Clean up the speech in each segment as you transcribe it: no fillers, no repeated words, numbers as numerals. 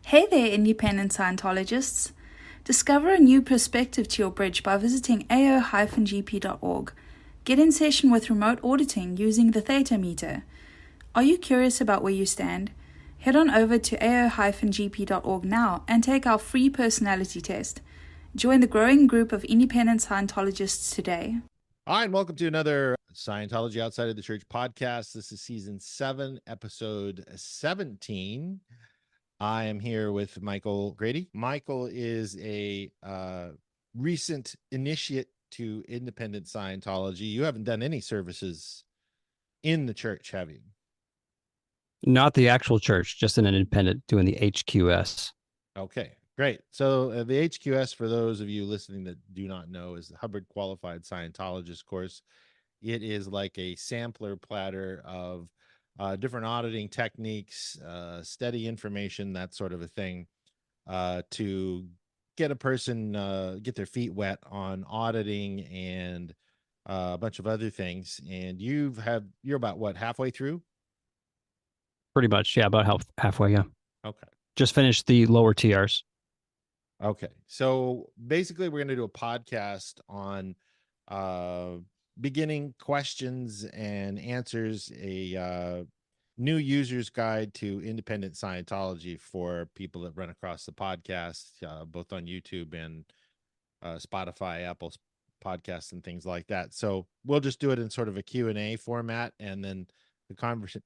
Hey there, Independent Scientologists. Discover a new perspective to your bridge by visiting ao-gp.org. Get in session with remote auditing using the Theta Meter. Are you curious about where you stand? Head on over to ao-gp.org now and take our free personality test. Join the growing group of independent Scientologists today. Hi, and welcome to another Scientology Outside of the Church podcast. This is season 7, episode 17. I am here with Michael Grady. Michael is a recent initiate to independent Scientology. You haven't done any services in the church, have you? Not the actual church, just an independent doing the HQS. Okay, great. So the HQS, for those of you listening that do not know, is the Hubbard Qualified Scientologist course. It is like a sampler platter of different auditing techniques, steady information, that sort of a thing, to get a person get their feet wet on auditing and a bunch of other things. And you're about what, halfway through? Pretty much, yeah, about halfway, yeah. Okay. Just finished the lower TRs. Okay. So basically, we're going to do a podcast on beginning questions and answers, a new user's guide to independent Scientology for people that run across the podcast, both on YouTube and Spotify, Apple podcasts, and things like that. So we'll just do it in sort of a Q&A format, and then the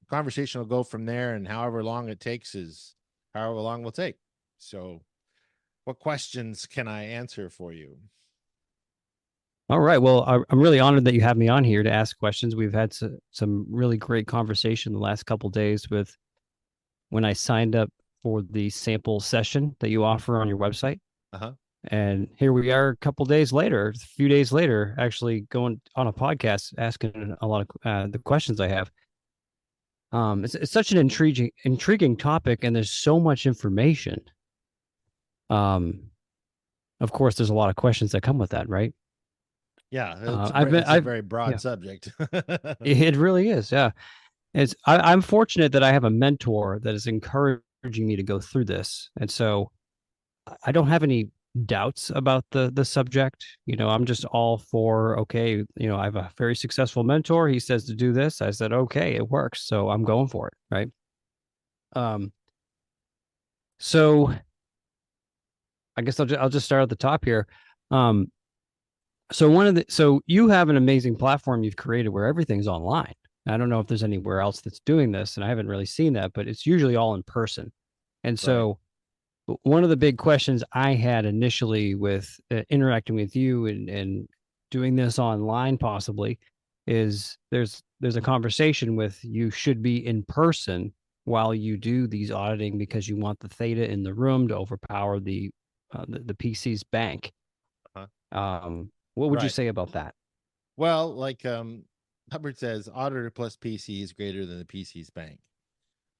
conversation will go from there, and however long it takes is however long we'll take. So what questions can I answer for you? All right. Well, I'm really honored that you have me on here to ask questions. We've had some really great conversation the last couple of days with when I signed up for the sample session that you offer on your website. Uh-huh. And here we are a couple of days later, a few days later, actually going on a podcast asking a lot of the questions I have. It's such an intriguing topic, and there's so much information. Of course, there's a lot of questions that come with that, right? Yeah, it's a very broad subject. It really is. Yeah. I'm fortunate that I have a mentor that is encouraging me to go through this. And so I don't have any doubts about the subject. I'm just all for, okay, I have a very successful mentor. He says to do this. I said, okay, it works. So I'm going for it. Right. So I guess I'll just start at the top here. So you have an amazing platform you've created where everything's online. I don't know if there's anywhere else that's doing this, and I haven't really seen that, but it's usually all in person. And so one of the big questions I had initially with interacting with you and doing this online possibly is there's a conversation with you should be in person while you do these auditing because you want the theta in the room to overpower the PC's bank. What would you say about that? Well, like Hubbard says, auditor plus PC is greater than the PC's bank.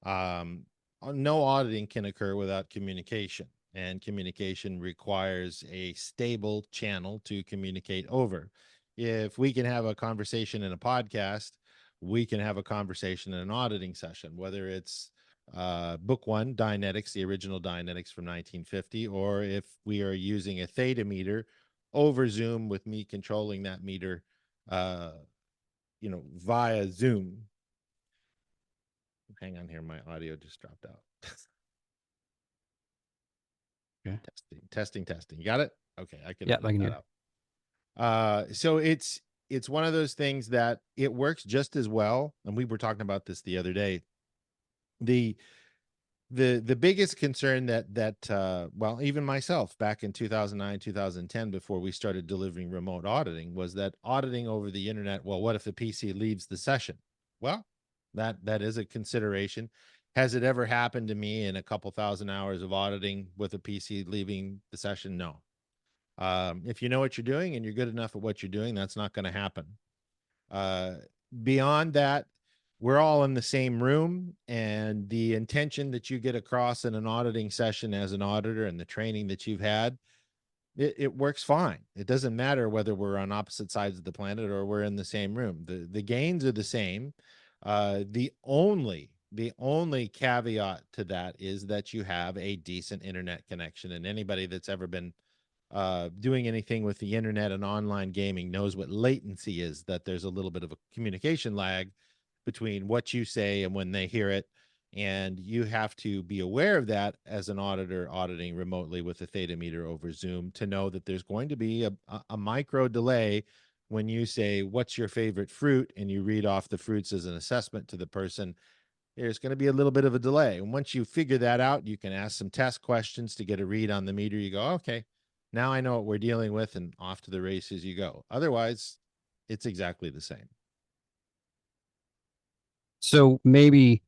No auditing can occur without communication, and communication requires a stable channel to communicate over. If we can have a conversation in a podcast, we can have a conversation in an auditing session, whether it's book 1, Dianetics, the original Dianetics from 1950, or if we are using a Theta meter over Zoom with me controlling that meter, via Zoom. Hang on here, my audio just dropped out. Okay. Testing. You got it? Okay, I can hear that. So it's one of those things that it works just as well, and we were talking about this the other day. The biggest concern that well, even myself back in 2009, 2010, before we started delivering remote auditing, was that auditing over the internet, well, what if the PC leaves the session? Well, that is a consideration. Has it ever happened to me in a couple thousand hours of auditing with a PC leaving the session? No. If you know what you're doing and you're good enough at what you're doing, that's not going to happen. Beyond that, we're all in the same room, and the intention that you get across in an auditing session as an auditor and the training that you've had, it works fine. It doesn't matter whether we're on opposite sides of the planet or we're in the same room. The gains are the same. The only The only caveat to that is that you have a decent internet connection, and anybody that's ever been doing anything with the internet and online gaming knows what latency is, that there's a little bit of a communication lag between what you say and when they hear it. And you have to be aware of that as an auditor auditing remotely with a Theta Meter over Zoom, to know that there's going to be a micro delay when you say, what's your favorite fruit? And you read off the fruits as an assessment to the person. There's going to be a little bit of a delay. And once you figure that out, you can ask some test questions to get a read on the meter. You go, okay, now I know what we're dealing with, and off to the races you go. Otherwise, it's exactly the same. So maybe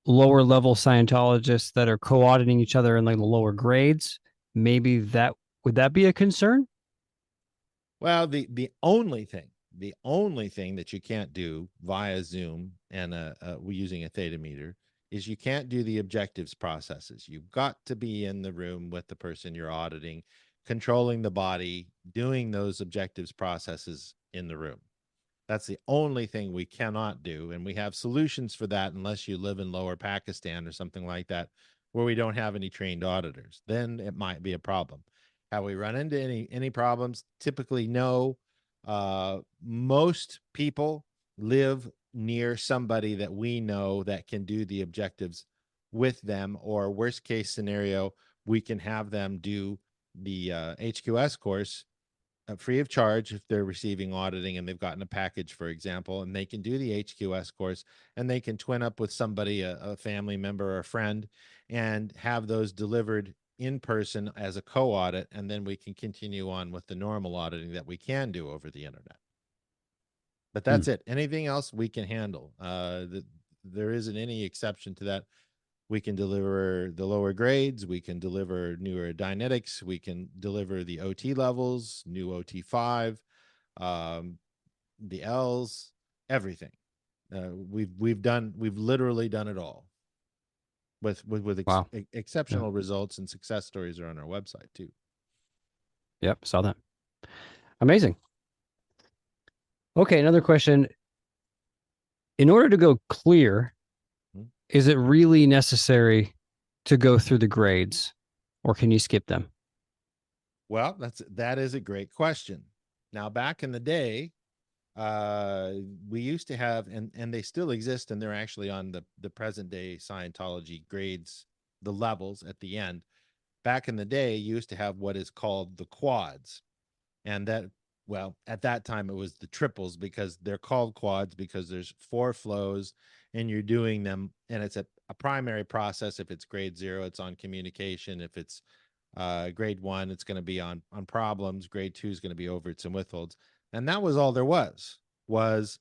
lower level Scientologists that are co-auditing each other in like the lower grades, maybe that would that be a concern? Well, the only thing that you can't do via Zoom and using a Theta Meter is you can't do the objectives processes. You've got to be in the room with the person you're auditing, controlling the body, doing those objectives processes in the room. That's the only thing we cannot do. And we have solutions for that, unless you live in lower Pakistan or something like that, where we don't have any trained auditors. Then it might be a problem. Have we run into any problems? Typically, no. Most people live near somebody that we know that can do the objectives with them, or worst case scenario, we can have them do the HQS course free of charge if they're receiving auditing and they've gotten a package, for example, and they can do the HQS course, and they can twin up with somebody, a family member or a friend, and have those delivered in person as a co-audit, and then we can continue on with the normal auditing that we can do over the internet. But that's it. Anything else we can handle. There isn't any exception to that. We can deliver the lower grades. We can deliver newer Dynetics. We can deliver the OT levels, new OT5, the L's, everything. We've literally done it all with Wow. exceptional results, and success stories are on our website too. Yep, saw that. Amazing. Okay, another question. In order to go clear, is it really necessary to go through the grades, or can you skip them? Well, that is a great question. Now, back in the day, we used to have, and they still exist, and they're actually on the present day Scientology grades, the levels at the end. Back in the day, you used to have what is called the quads, and that, well, at that time it was the triples, because they're called quads because there's 4 flows and you're doing them, and it's a primary process. If it's grade 0, it's on communication. If it's grade 1, it's going to be on problems. Grade 2 is going to be overts and withholds. And that was all there was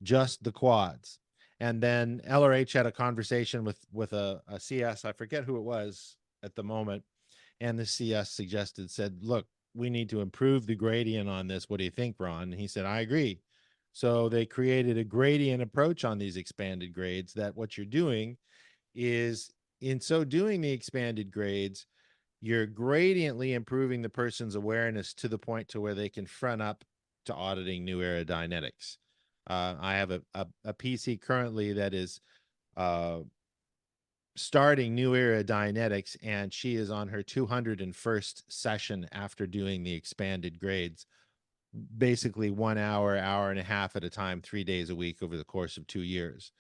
just the quads. And then LRH had a conversation with a CS, I forget who it was at the moment, and the CS said, look, we need to improve the gradient on this. What do you think, Ron? And he said, I agree. So they created a gradient approach on these expanded grades, that what you're doing is, in so doing the expanded grades, you're gradiently improving the person's awareness to the point to where they can front up to auditing new era Dynetics. I have a PC currently that is starting new era Dynetics, and she is on her 201st session after doing the expanded grades, basically 1 hour, hour and a half at a time, 3 days a week over the course of 2 years.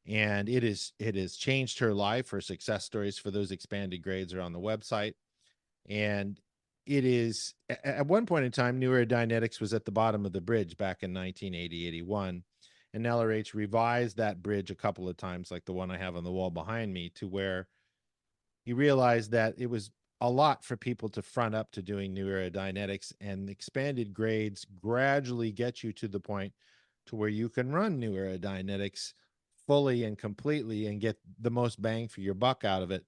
And it has changed her life. Her success stories for those expanded grades are on the website. And it is, at one point in time, new era Dynetics was at the bottom of the bridge back in 1980-81. And LRH revised that bridge a couple of times, like the one I have on the wall behind me, to where he realized that it was a lot for people to front up to doing new era Dynetics, and expanded grades gradually get you to the point to where you can run new era Dynetics fully and completely and get the most bang for your buck out of it,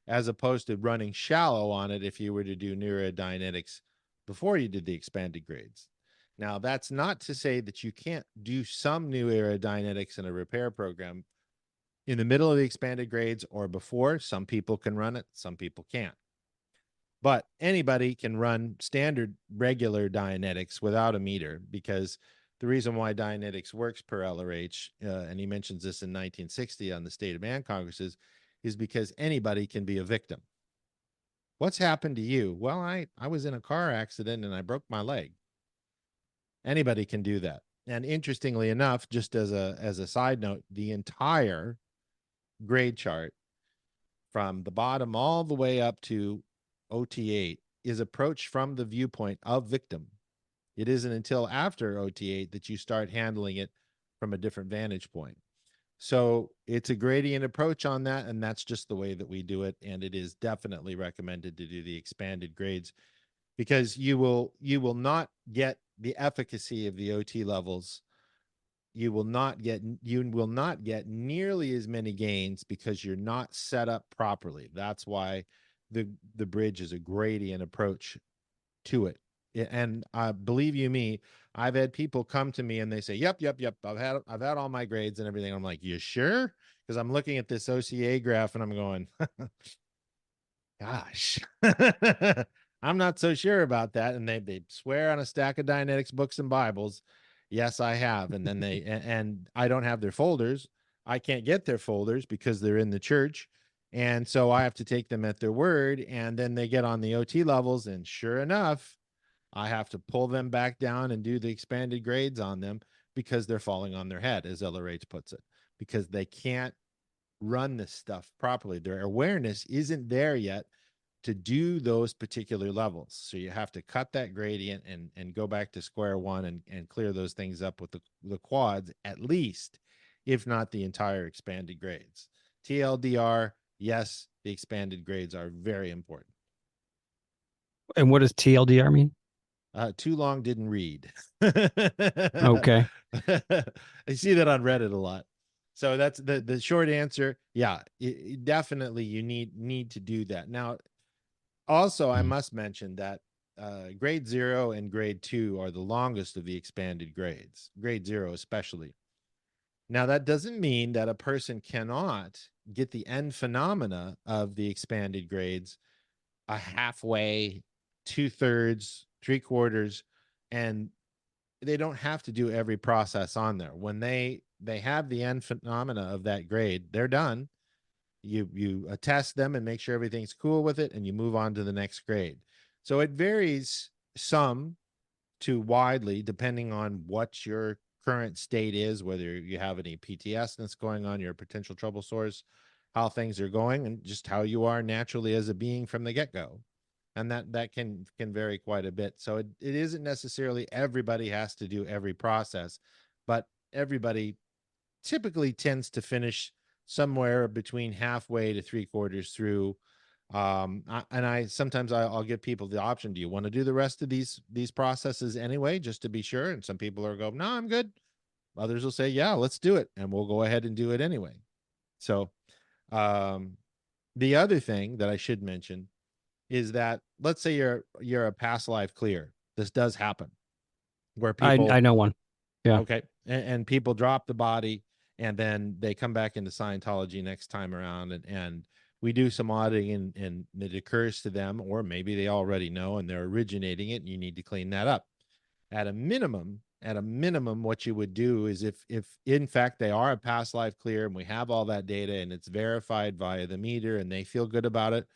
as opposed to running shallow on it if you were to do new era Dynetics before you did the expanded grades. Now, that's not to say that you can't do some new era Dynetics in a repair program in the middle of the expanded grades or before. Some people can run it, some people can't. But anybody can run standard regular Dynetics without a meter, because the reason why Dianetics works per LRH, and he mentions this in 1960 on the State of Man Congresses, is because anybody can be a victim. What's happened to you? Well, I was in a car accident and I broke my leg. Anybody can do that. And interestingly enough, just as a side note, the entire grade chart from the bottom all the way up to OT8 is approached from the viewpoint of victim. It isn't until after OT8 that you start handling it from a different vantage point. So it's a gradient approach on that, and that's just the way that we do it. And it is definitely recommended to do the expanded grades, because you will not get the efficacy of the OT levels. You will not get nearly as many gains because you're not set up properly. That's why the bridge is a gradient approach to it. And believe you me, I've had people come to me and they say, yep, I've had all my grades and everything. I'm like, you sure? Because I'm looking at this OCA graph and I'm going, gosh, I'm not so sure about that. And they swear on a stack of Dianetics books and Bibles, yes, I have. And then and I don't have their folders. I can't get their folders because they're in the church. And so I have to take them at their word. And then they get on the OT levels, and sure enough, I have to pull them back down and do the expanded grades on them because they're falling on their head, as LRH puts it, because they can't run this stuff properly. Their awareness isn't there yet to do those particular levels. So you have to cut that gradient and go back to square one and clear those things up with the quads, at least, if not the entire expanded grades. TLDR, yes, the expanded grades are very important. And what does TLDR mean? Too long didn't read. Okay. I see that on Reddit a lot. So that's the short answer. Yeah, definitely you need to do that. Now, also, I must mention that grade 0 and grade 2 are the longest of the expanded grades, grade 0 especially. Now, that doesn't mean that a person cannot get the end phenomena of the expanded grades a halfway, 2/3, 3/4, and they don't have to do every process on there. When they have the end phenomena of that grade, they're done. You attest them and make sure everything's cool with it, and you move on to the next grade. So it varies some to widely depending on what your current state is, whether you have any PTSD going on, your potential trouble source, how things are going, and just how you are naturally as a being from the get-go. And that can vary quite a bit. So it isn't necessarily everybody has to do every process, but everybody typically tends to finish somewhere between halfway to 3/4 through. Sometimes I'll give people the option: do you want to do the rest of these processes anyway, just to be sure? And some people are go, no, I'm good. Others will say, yeah, let's do it, and we'll go ahead and do it anyway. So the other thing that I should mention is that, let's say you're a past life clear. This does happen where people, I know one. Yeah. okay, and people drop the body and then they come back into Scientology next time around, and we do some auditing, and it occurs to them, or maybe they already know and they're originating it, and you need to clean that up. At a minimum, what you would do is, if in fact they are a past life clear and we have all that data and it's verified via the meter and they feel good about it,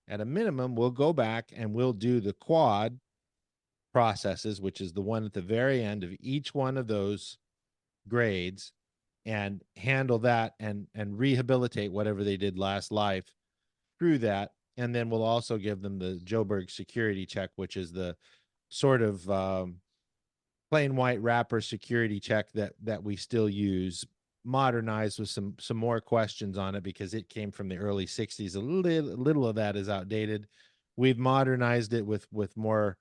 at a minimum, we'll go back and we'll do the quad processes, which is the one at the very end of each one of those grades, and handle that and rehabilitate whatever they did last life through that. And then we'll also give them the Joburg security check, which is the sort of plain white wrapper security check that we still use, modernized with some more questions on it, because it came from the early 60s. A little of that is outdated. We've modernized it with more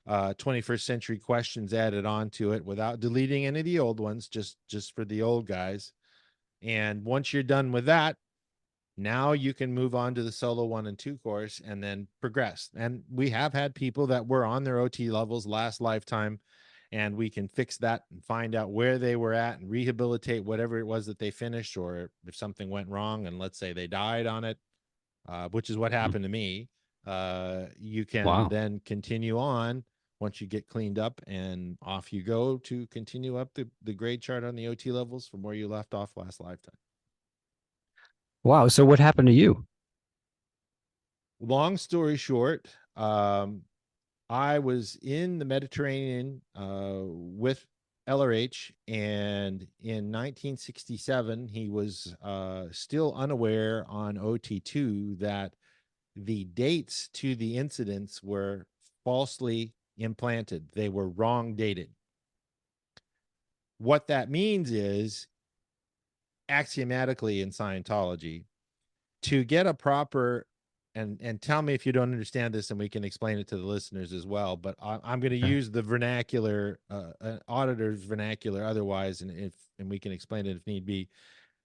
21st century questions added onto it without deleting any of the old ones, just for the old guys. And once you're done with that, now you can move on to the solo 1 and 2 course and then progress. And we have had people that were on their OT levels last lifetime, and we can fix that and find out where they were at and rehabilitate whatever it was that they finished, or if something went wrong and let's say they died on it, which is what happened to me. You can then continue on once you get cleaned up, and off you go to continue up the grade chart on the OT levels from where you left off last lifetime. Wow. So what happened to you? Long story short, I was in the Mediterranean with LRH, and in 1967, he was still unaware on OT2 that the dates to the incidents were falsely implanted. They were wrong dated. What that means is, axiomatically in Scientology, to get a proper, and tell me if you don't understand this and we can explain it to the listeners as well, but I'm going to use the vernacular, auditor's vernacular otherwise, and we can explain it if need be.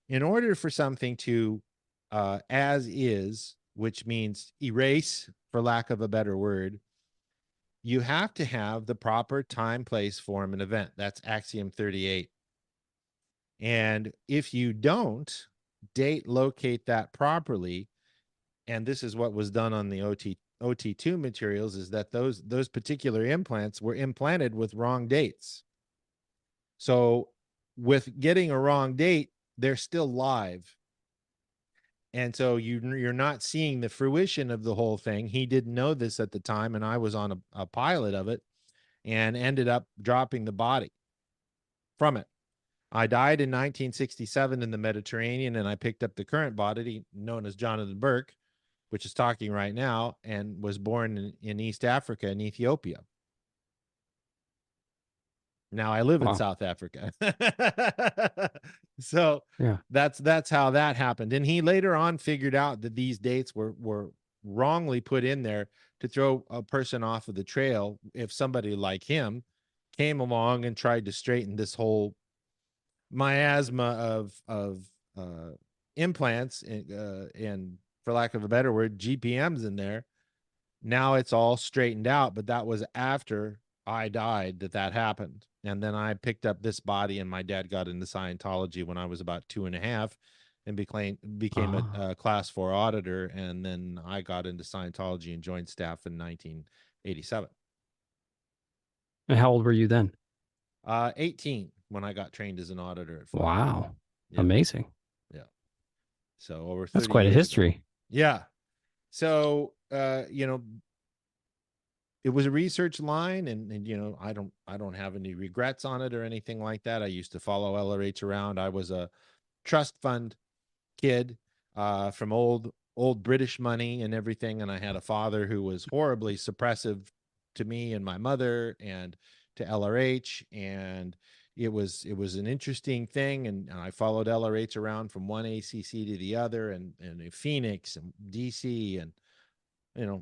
In order for something to as is, which means erase for lack of a better word, you have to have the proper time, place, form, and event. That's axiom 38. And if you don't date locate that properly, and this is what was done on the OT2 materials, is that those particular implants were implanted with wrong dates. So with getting a wrong date, they're still live. And so you're not seeing the fruition of the whole thing. He didn't know this at the time, and I was on a pilot of it and ended up dropping the body from it. I died in 1967 in the Mediterranean, and I picked up the current body known as Jonathan Burke, which is talking right now, and was born in East Africa, in Ethiopia. Now I live in South Africa. So Yeah. that's how that happened. And he later on figured out that these dates were wrongly put in there to throw a person off of the trail if somebody like him came along and tried to straighten this whole miasma of implants and, for lack of a better word, GPMs in there. Now it's all straightened out, but that was after I died that happened. And then I picked up this body, and my dad got into Scientology when I was about 2.5 and became a class 4 auditor. And then I got into Scientology and joined staff in 1987. And how old were you then? 18 when I got trained as an auditor at 5. Wow. Yeah. Amazing. Yeah. So over 30 That's quite a years history. ago. Yeah. So, it was a research line, and I don't have any regrets on it or anything like that. I used to follow LRH around. I was a trust fund kid from old British money and everything, and I had a father who was horribly suppressive to me and my mother and to LRH, and it was an interesting thing, and I followed LRH around from one ACC to the other, and Phoenix and DC and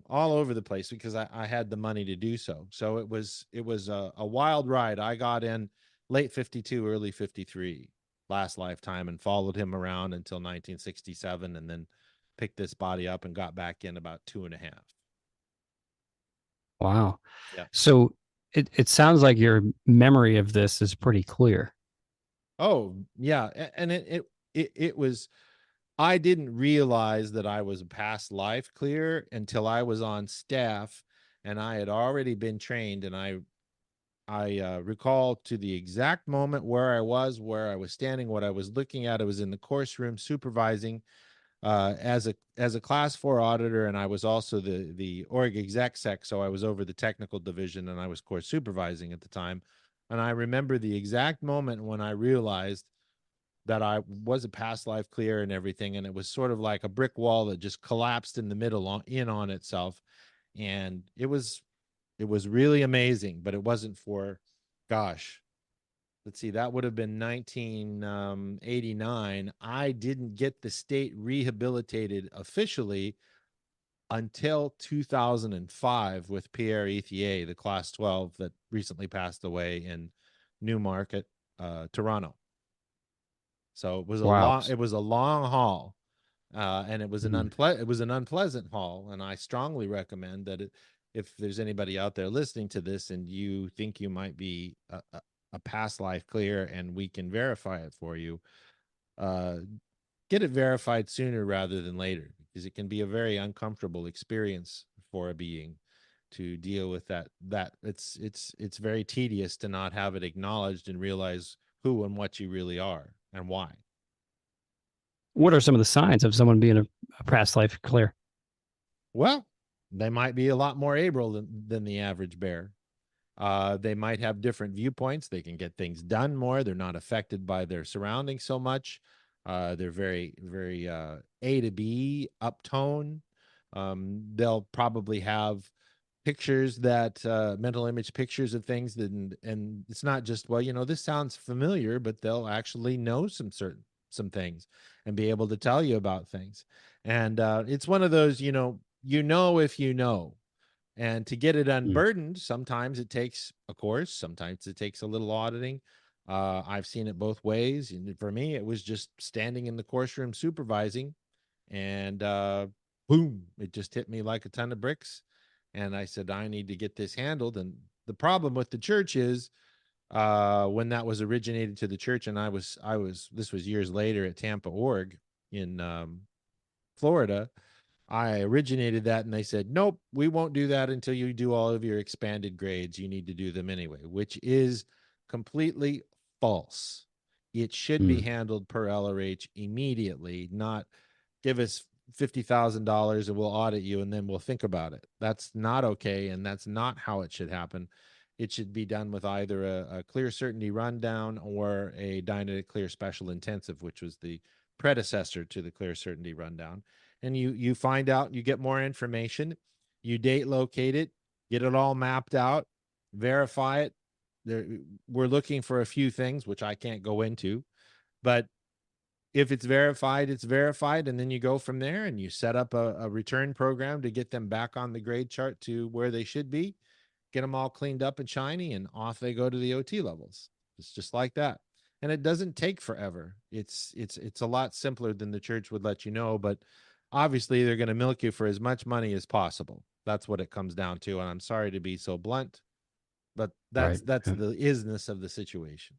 all over the place, because I had the money to do so. So it was a wild ride. I got in late 52, early 53 last lifetime, and followed him around until 1967, and then picked this body up and got back in about 2.5. Wow. Yeah. So it sounds like your memory of this is pretty clear. Oh yeah. And it was, I didn't realize that I was a past life clear until I was on staff, and I had already been trained, and I recall to the exact moment where I was standing, what I was looking at. I was in the course room supervising as a class 4 auditor, and I was also the org exec sec, so I was over the technical division, and I was course supervising at the time. And I remember the exact moment when I realized that I was a past life clear and everything, and it was sort of like a brick wall that just collapsed in the middle on itself. And it was really amazing, but it wasn't for, gosh, let's see, that would have been 1989. I didn't get the state rehabilitated officially until 2005 with Pierre Ethier, the class 12 that recently passed away in Newmarket, Toronto. So it was a long haul, and it was an unpleasant haul. And I strongly recommend that if there's anybody out there listening to this and you think you might be a past life clear, and we can verify it for you, get it verified sooner rather than later, because it can be a very uncomfortable experience for a being. to deal with that. It's very tedious to not have it acknowledged and realize who and what you really are and why. What are some of the signs of someone being a past life clear? Well, they might be a lot more able than the average bear. They might have different viewpoints. They can get things done more. They're not affected by their surroundings so much. They're very, very A to B uptone. They'll probably have pictures that mental image pictures of things that, and it's not just, well, this sounds familiar, but they'll actually know some things and be able to tell you about things. And it's one of those, if you know. And to get it unburdened, sometimes it takes a course, sometimes it takes a little auditing. I've seen it both ways. And for me, it was just standing in the course room supervising, and boom, it just hit me like a ton of bricks. And I said, I need to get this handled. And the problem with the church is when that was originated to the church, and this was years later at Tampa Org in Florida. I originated that, and they said, nope, we won't do that until you do all of your expanded grades. You need to do them anyway, which is completely false. It should be handled per LRH immediately, not give us $50,000 and we'll audit you and then we'll think about it. That's not okay, and that's not how it should happen. It should be done with either a clear certainty rundown or a Dynetic Clear Special Intensive, which was the predecessor to the clear certainty rundown. And you find out, you get more information, you date locate it, get it all mapped out, verify it. We're looking for a few things, which I can't go into, but if it's verified, it's verified. And then you go from there and you set up a return program to get them back on the grade chart to where they should be, get them all cleaned up and shiny, and off they go to the OT levels. It's just like that. And it doesn't take forever. It's a lot simpler than the church would let you know, but obviously they're going to milk you for as much money as possible. That's what it comes down to. And I'm sorry to be so blunt, but that's the isness of the situation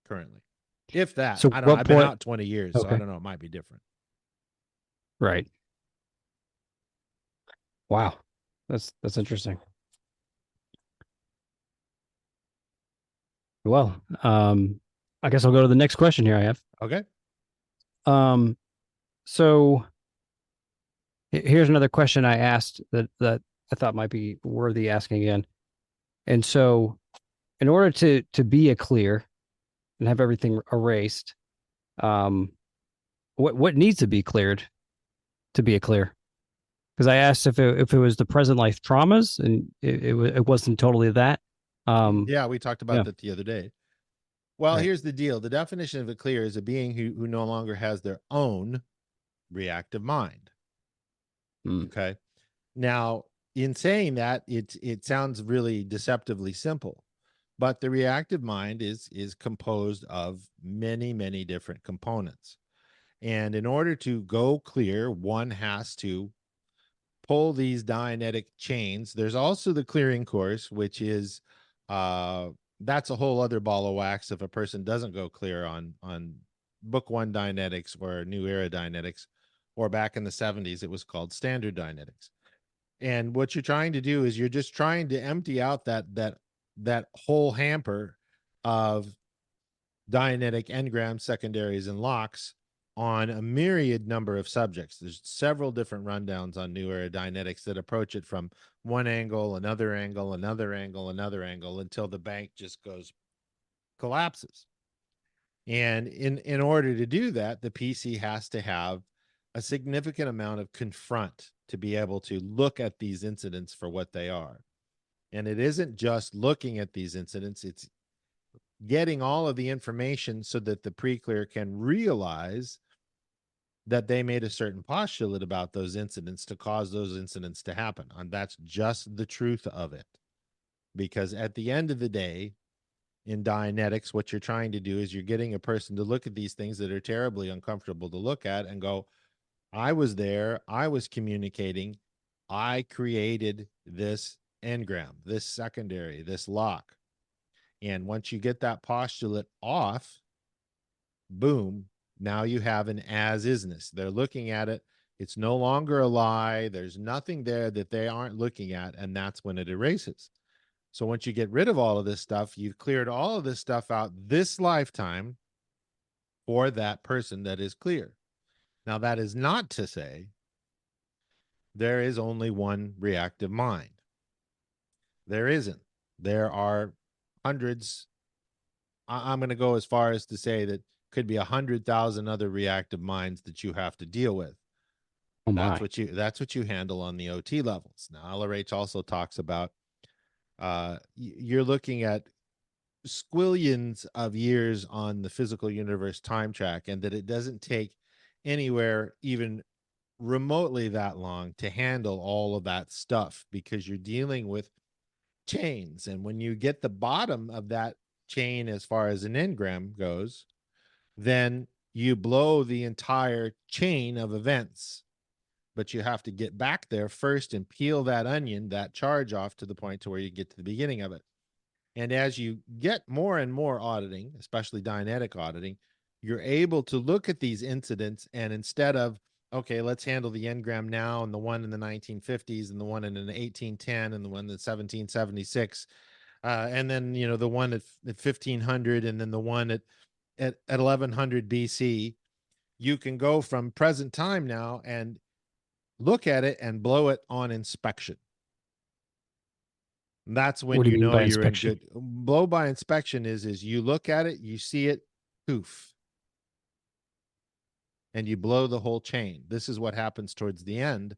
currently. If that, So I don't know, I've been out 20 years, so I don't know, it might be different. Right. Wow. That's interesting. Well, I guess I'll go to the next question here I have. Okay. So here's another question I asked that I thought might be worthy asking again. And so in order to be a clear and have everything erased, what needs to be cleared to be a clear? Because I asked if it was the present life traumas, and it wasn't totally that. Yeah, we talked about that the other day. Well, Right. Here's the deal. The definition of a clear is a being who no longer has their own reactive mind. Okay. Now, in saying that, it sounds really deceptively simple, but the reactive mind is composed of many, many different components. And in order to go clear, one has to pull these Dianetic chains. There's also the clearing course, which is that's a whole other ball of wax if a person doesn't go clear on book 1 Dianetics or New Era Dianetics, or back in the 70s it was called Standard Dianetics. And what you're trying to do is you're just trying to empty out that whole hamper of Dianetic engrams, secondaries, and locks on a myriad number of subjects. There's several different rundowns on New Era Dianetics that approach it from one angle, another angle, another angle, another angle, until the bank just collapses. And in order to do that, the PC has to have a significant amount of confront to be able to look at these incidents for what they are. And it isn't just looking at these incidents, it's getting all of the information so that the pre-clear can realize that they made a certain postulate about those incidents to cause those incidents to happen. And that's just the truth of it. Because at the end of the day, in Dianetics, what you're trying to do is you're getting a person to look at these things that are terribly uncomfortable to look at and go, I was there, I was communicating, I created this engram, this secondary, this lock. And once you get that postulate off, boom, now you have an as-isness. They're looking at it, It's no longer a lie. There's nothing there that they aren't looking at, and that's when it erases. So once you get rid of all of this stuff, you've cleared all of this stuff out this lifetime for that person that is clear. Now, that is not to say there is only one reactive mind. There isn't. There are hundreds. I'm going to go as far as to say that could be 100,000 other reactive minds that you have to deal with. Oh That's my. what you handle on the OT levels. Now, LRH also talks about you're looking at squillions of years on the physical universe time track, and that it doesn't take anywhere even remotely that long to handle all of that stuff, because you're dealing with chains. And when you get the bottom of that chain as far as an engram goes, then you blow the entire chain of events. But you have to get back there first and peel that onion, that charge off to the point to where you get to the beginning of it. And as you get more and more auditing, especially Dianetic auditing, you're able to look at these incidents, and instead of, okay, let's handle the engram now, and the one in the 1950s, and the one in the 1810, and the one in 1776, and then, you know, the one at 1500, and then the one at 1100 BC, you can go from present time now and look at it and blow it on inspection. That's when What do you you mean know by you're inspection? in good. Blow by inspection is you look at it, you see it, poof, and you blow the whole chain. This is what happens towards the end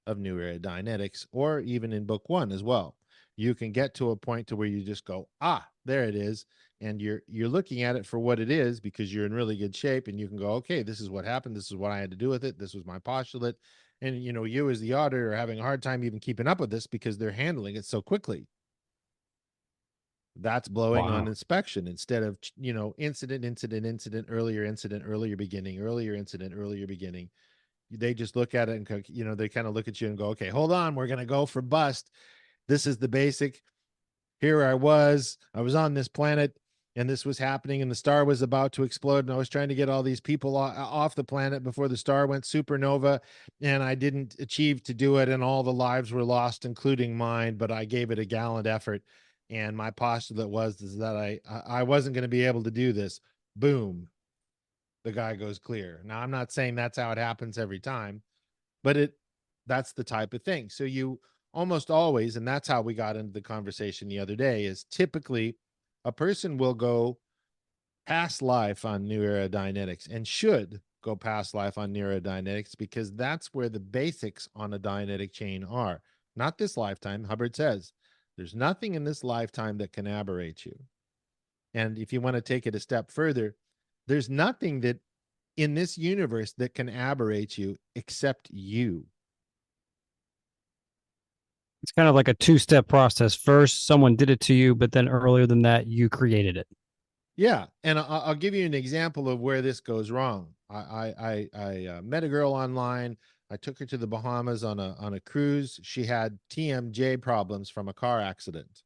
of New Era Dianetics, or even in book 1 as well. You can get to a point to where you just go, ah, there it is, and you're looking at it for what it is, because you're in really good shape, and you can go, okay, this is what happened, this is what I had to do with it, this was my postulate. And you know, you as the auditor are having a hard time even keeping up with this because they're handling it so quickly. That's blowing on Wow. inspection, instead of, you know, incident, earlier beginning, earlier incident, earlier beginning. They just look at it and, you know, they kind of look at you and go, okay, hold on, we're going to go for bust. This is the basic. Here I was on this planet, and this was happening, and the star was about to explode, and I was trying to get all these people off the planet before the star went supernova, and I didn't achieve to do it, and all the lives were lost, including mine, but I gave it a gallant effort, and my postulate was that I wasn't going to be able to do this. Boom, the guy goes clear. Now, I'm not saying that's how it happens every time, but that's the type of thing. So you almost always, and that's how we got into the conversation the other day, is typically a person will go past life on New Era Dianetics, and should go past life on New Era Dianetics, because that's where the basics on a Dianetic chain are. Not this lifetime. Hubbard says there's nothing in this lifetime that can aberrate you. And if you want to take it a step further, there's nothing that in this universe that can aberrate you except you. It's kind of like a two-step process. First, someone did it to you, but then earlier than that, you created it. Yeah, and I'll give you an example of where this goes wrong. I met a girl online. I took her to the Bahamas on a cruise. She had TMJ problems from a car accident,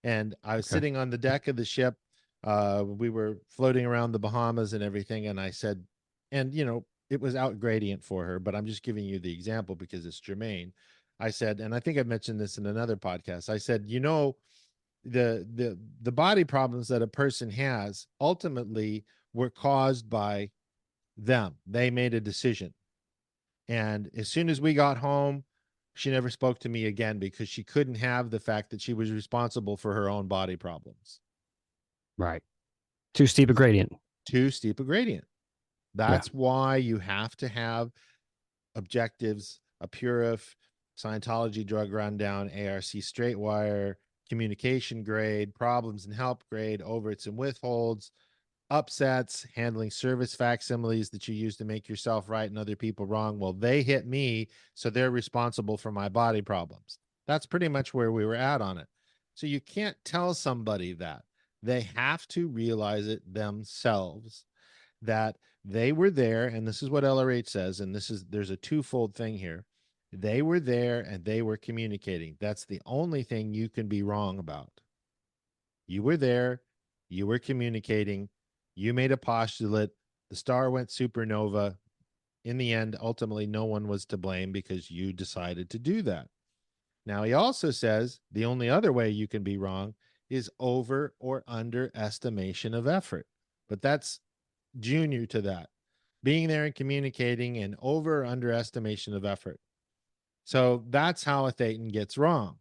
and I was Okay. sitting on the deck of the ship. We were floating around the Bahamas and everything, and I said, and you know, it was out gradient for her, but I'm just giving you the example because it's germane. I said, and I think I've mentioned this in another podcast. I said, you know, the body problems that a person has ultimately were caused by them. They made a decision, and as soon as we got home, she never spoke to me again, because she couldn't have the fact that she was responsible for her own body problems. Right. Too steep a gradient. Too steep a gradient. Yeah. That's why you have to have objectives, a Purif, Scientology drug rundown, ARC straight wire, communication grade, problems and help grade, overts and withholds, upsets, handling service facsimiles that you use to make yourself right and other people wrong. Well, they hit me, so they're responsible for my body problems. That's pretty much where we were at on it. So you can't tell somebody that. They have to realize it themselves, that they were there, and this is what LRH says, and there's a twofold thing here. They were there and they were communicating. That's the only thing you can be wrong about. You were there, you were communicating, you made a postulate, the star went supernova, in the end, ultimately, no one was to blame because you decided to do that. Now, he also says the only other way you can be wrong is over or underestimation of effort. But that's junior to that. Being there and communicating and over or underestimation of effort. So that's how a Thetan gets wrong,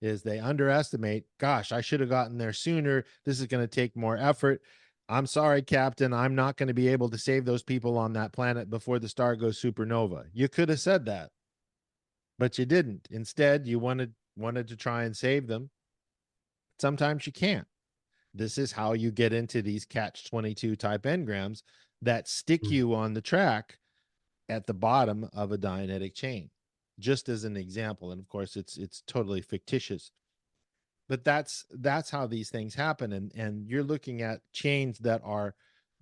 is they underestimate, gosh, I should have gotten there sooner. This is going to take more effort. I'm sorry, Captain, I'm not going to be able to save those people on that planet before the star goes supernova. You could have said that, but you didn't. Instead, you wanted to try and save them. Sometimes you can't. This is how you get into these catch-22 type engrams that stick you on the track at the bottom of a Dianetic chain, just as an example. And of course, it's totally fictitious, but that's how these things happen. And you're looking at chains that are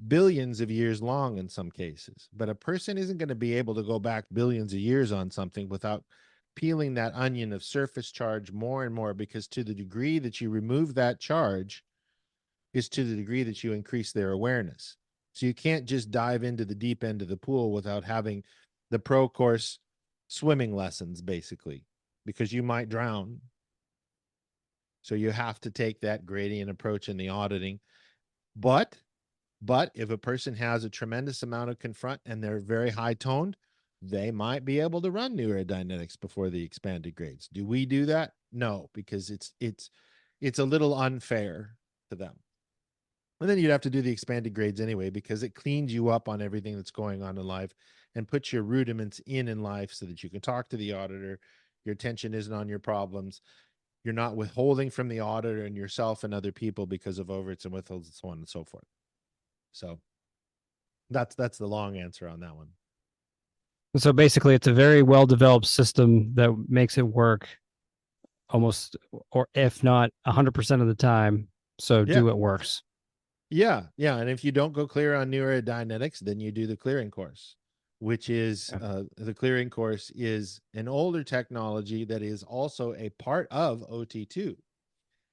billions of years long in some cases, but a person isn't going to be able to go back billions of years on something without peeling that onion of surface charge more and more, because to the degree that you remove that charge is to the degree that you increase their awareness. So you can't just dive into the deep end of the pool without having the pro course swimming lessons, basically, because you might drown. So you have to take that gradient approach in the auditing. But if a person has a tremendous amount of confront and they're very high toned, they might be able to run neurodynamics before the expanded grades. Do we do that? No, because it's a little unfair to them. And then you'd have to do the expanded grades anyway, because it cleans you up on everything that's going on in life and puts your rudiments in life so that you can talk to the auditor. Your attention isn't on your problems. You're not withholding from the auditor and yourself and other people because of overits and withholds and so on and so forth. So that's the long answer on that one. So basically, it's a very well-developed system that makes it work almost, or if not 100% of the time. So do what works. Yeah. And if you don't go clear on neurodynamics, then you do the clearing course, which is the clearing course is an older technology that is also a part of OT2.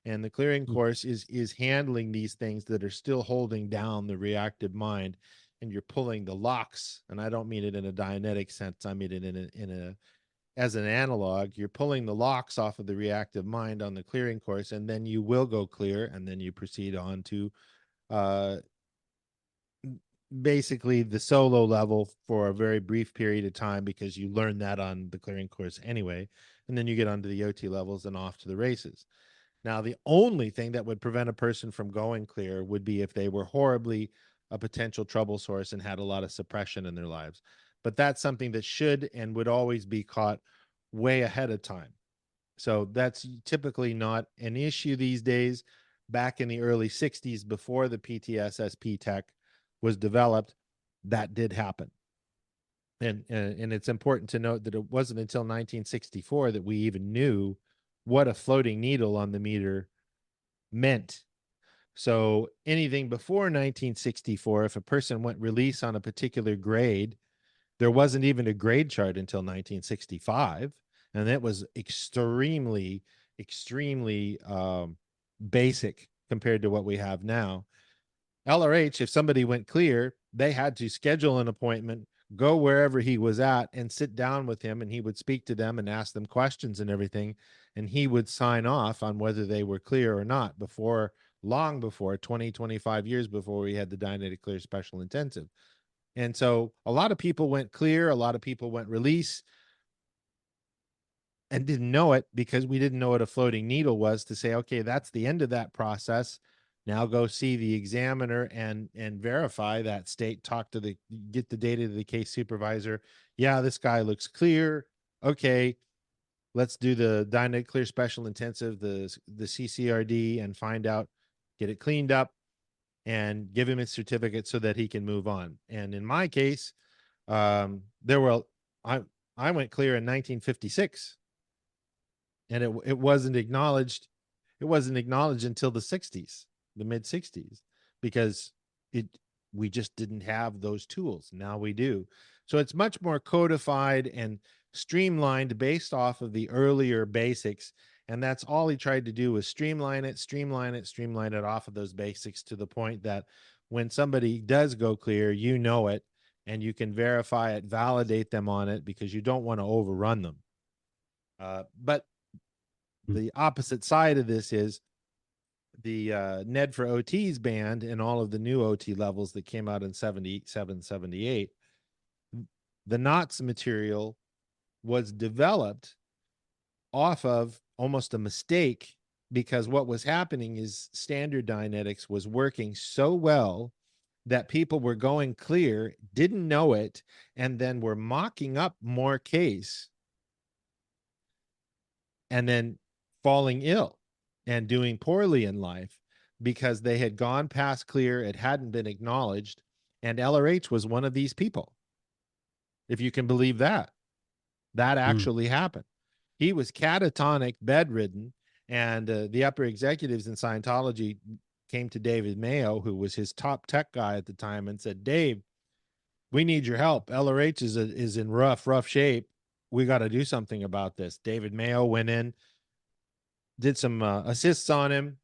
And the clearing course is handling these things that are still holding down the reactive mind, and you're pulling the locks. And I don't mean it in a Dianetic sense. I mean it as an analog. You're pulling the locks off of the reactive mind on the clearing course, and then you will go clear, and then you proceed on to basically the solo level for a very brief period of time, because you learn that on the clearing course anyway, and then you get onto the OT levels and off to the races. Now, the only thing that would prevent a person from going clear would be if they were horribly a potential trouble source and had a lot of suppression in their lives. But that's something that should and would always be caught way ahead of time. So that's typically not an issue these days. Back in the early 60s, before the PTSSP tech was developed, that did happen. And it's important to note that it wasn't until 1964 that we even knew what a floating needle on the meter meant. So anything before 1964, if a person went release on a particular grade, there wasn't even a grade chart until 1965. And that was extremely basic compared to what we have now. LRH, if somebody went clear, they had to schedule an appointment, go wherever he was at, and sit down with him, and he would speak to them and ask them questions and everything, and he would sign off on whether they were clear or not long before 25 years before we had the Dianetic Clear Special Intensive. And so a lot of people went clear, a lot of people went release, and didn't know it because we didn't know what a floating needle was, to say, okay, that's the end of that process. Now go see the examiner and verify that state, get the data to the case supervisor. Yeah, this guy looks clear. Okay, let's do the Dianetic Clear Special Intensive, the CCRD, and find out, get it cleaned up, and give him his certificate so that he can move on. And in my case, I went clear in 1956. And it wasn't acknowledged. It wasn't acknowledged until the 60s, the mid 60s, because we just didn't have those tools. Now we do. So it's much more codified and streamlined based off of the earlier basics. And that's all he tried to do, was streamline it off of those basics, to the point that when somebody does go clear, you know it, and you can verify it, validate them on it, because you don't want to overrun them. But the opposite side of this is the Ned for OTs band and all of the new OT levels that came out in 77, 78. The knots material was developed off of almost a mistake, because what was happening is standard Dianetics was working so well that people were going clear, didn't know it, and then were mocking up more case and then falling ill and doing poorly in life because they had gone past clear, it hadn't been acknowledged, and LRH was one of these people. If you can believe that. That actually happened. He was catatonic, bedridden, and the upper executives in Scientology came to David Mayo, who was his top tech guy at the time, and said, Dave, we need your help. LRH is in rough shape. We got to do something about this. David Mayo went in, did some assists on him,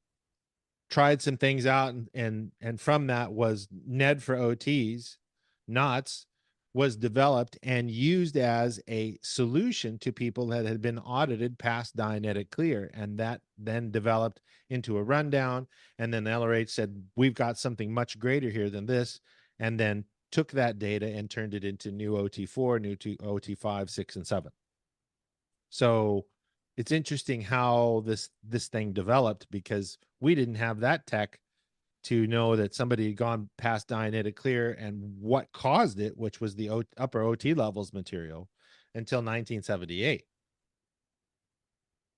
tried some things out, and from that was Ned for OTs, knots, was developed and used as a solution to people that had been audited past Dianetic clear. And that then developed into a rundown. And then the LRH said, we've got something much greater here than this. And then took that data and turned it into new OT4, new OT5, 6, and 7. So it's interesting how this thing developed, because we didn't have that tech to know that somebody had gone past Dianetic clear and what caused it, which was the upper OT levels material, until 1978.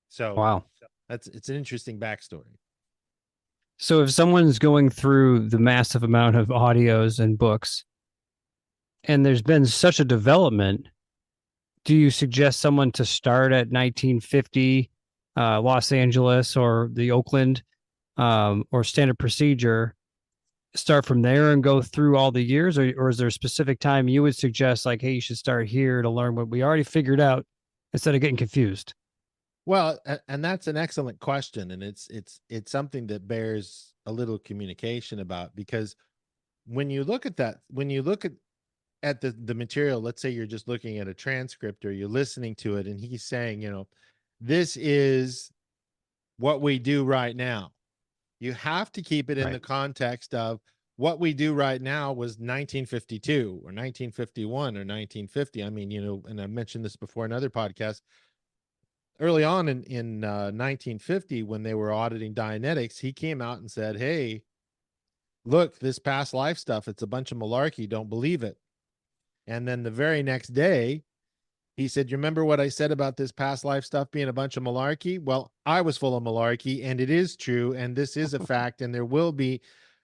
So wow, it's an interesting backstory. So if someone's going through the massive amount of audios and books, and there's been such a development, do you suggest someone to start at 1950 Los Angeles or the Oakland or standard procedure, start from there and go through all the years, or is there a specific time you would suggest, like, hey, you should start here to learn what we already figured out instead of getting confused? Well, and that's an excellent question, and it's something that bears a little communication about, because when you look at that, when you look at the material, let's say you're just looking at a transcript or you're listening to it, and he's saying, this is what we do right now. You have to keep it in the context of what we do right now was 1952 or 1951 or 1950. I mean, and I mentioned this before in other podcasts. Early on in 1950, when they were auditing Dianetics, he came out and said, hey, look, this past life stuff, it's a bunch of malarkey. Don't believe it. And then the very next day, he said, you remember what I said about this past life stuff being a bunch of malarkey? Well, I was full of malarkey, and it is true, and this is a fact, and there will be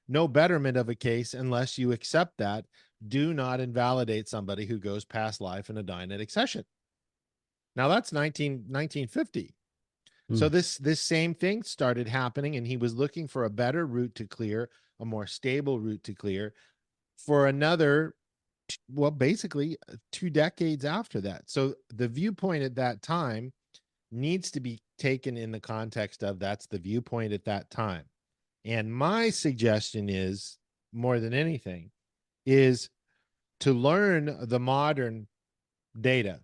no betterment of a case unless you accept that. Do not invalidate somebody who goes past life in a Dianetic session. Now, that's 1950. So this same thing started happening, and he was looking for a better route to clear, a more stable route to clear, for another, well, basically 2 decades after that. So the viewpoint at that time needs to be taken in the context of that's the viewpoint at that time. And my suggestion is, more than anything, is to learn the modern data.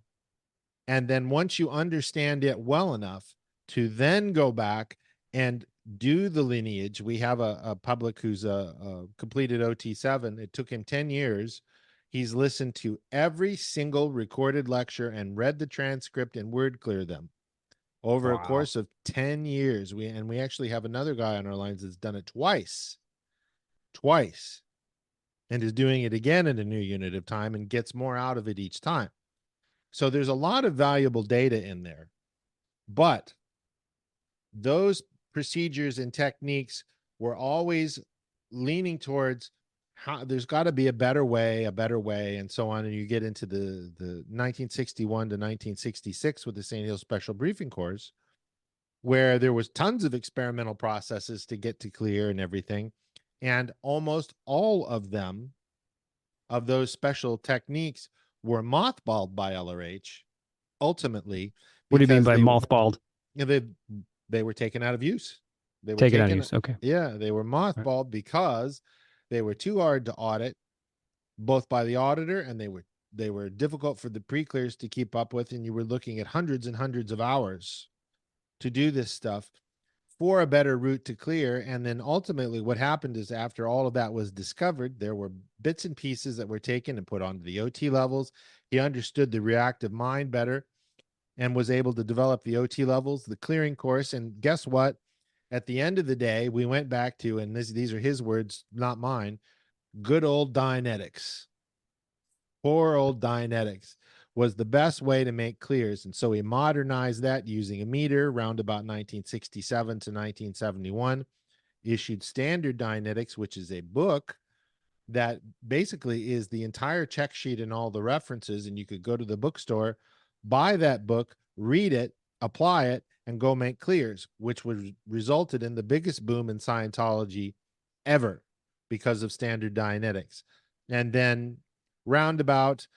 And then once you understand it well enough, to then go back and do the lineage. We have a public who's a completed OT7. It took him 10 years. He's listened to every single recorded lecture and read the transcript and word clear them over a course of 10 years. We actually have another guy on our lines that's done it twice, and is doing it again in a new unit of time and gets more out of it each time. So there's a lot of valuable data in there, but those procedures and techniques were always leaning towards how there's got to be a better way, and so on. And you get into the 1961 to 1966 with the St. Hill Special Briefing Course, where there was tons of experimental processes to get to clear and everything. And almost all of them, of those special techniques, were mothballed by LRH ultimately. What do you mean by mothballed? They were taken out of use. They were taken out of use. Okay. Yeah, they were taken out of use. Okay. Yeah, they were taken out of use. Okay. Yeah, they were mothballed because they were too hard to audit. They were too hard to audit. They were taken out of use. They were taken out of use. Okay. Yeah, they were mothballed because they were too hard to audit. both by the auditor, and they were difficult for the pre-clears to keep up with, and you were looking at hundreds and hundreds of hours to do this stuff for a better route to clear. And then ultimately what happened is, after all of that was discovered, there were bits and pieces that were taken and put onto the OT levels. He understood the reactive mind better and was able to develop the OT levels, the clearing course. And guess what? At the end of the day, we went back to, and these are his words, not mine, good old Dianetics. Poor old Dianetics was the best way to make clears. And so he modernized that using a meter around about 1967 to 1971, issued Standard Dianetics, which is a book that basically is the entire check sheet and all the references. And you could go to the bookstore, buy that book, read it, apply it, and go make clears, which was resulted in the biggest boom in Scientology ever because of Standard Dianetics. And then roundabout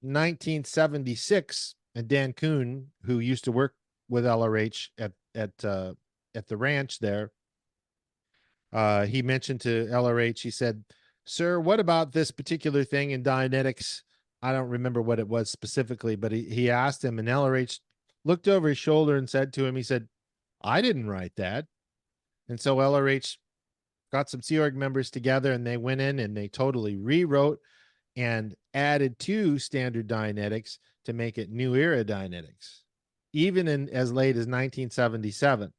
1976, and Dan Kuhn, who used to work with LRH at the ranch there, he mentioned to LRH, he said, "Sir, what about this particular thing in Dianetics?" I don't remember what it was specifically, but he asked him, and LRH looked over his shoulder and said to him, he said, "I didn't write that." And so LRH got some Sea Org members together, and they went in and they totally rewrote and added to Standard Dianetics to make it New Era Dianetics, even in as late as 1977.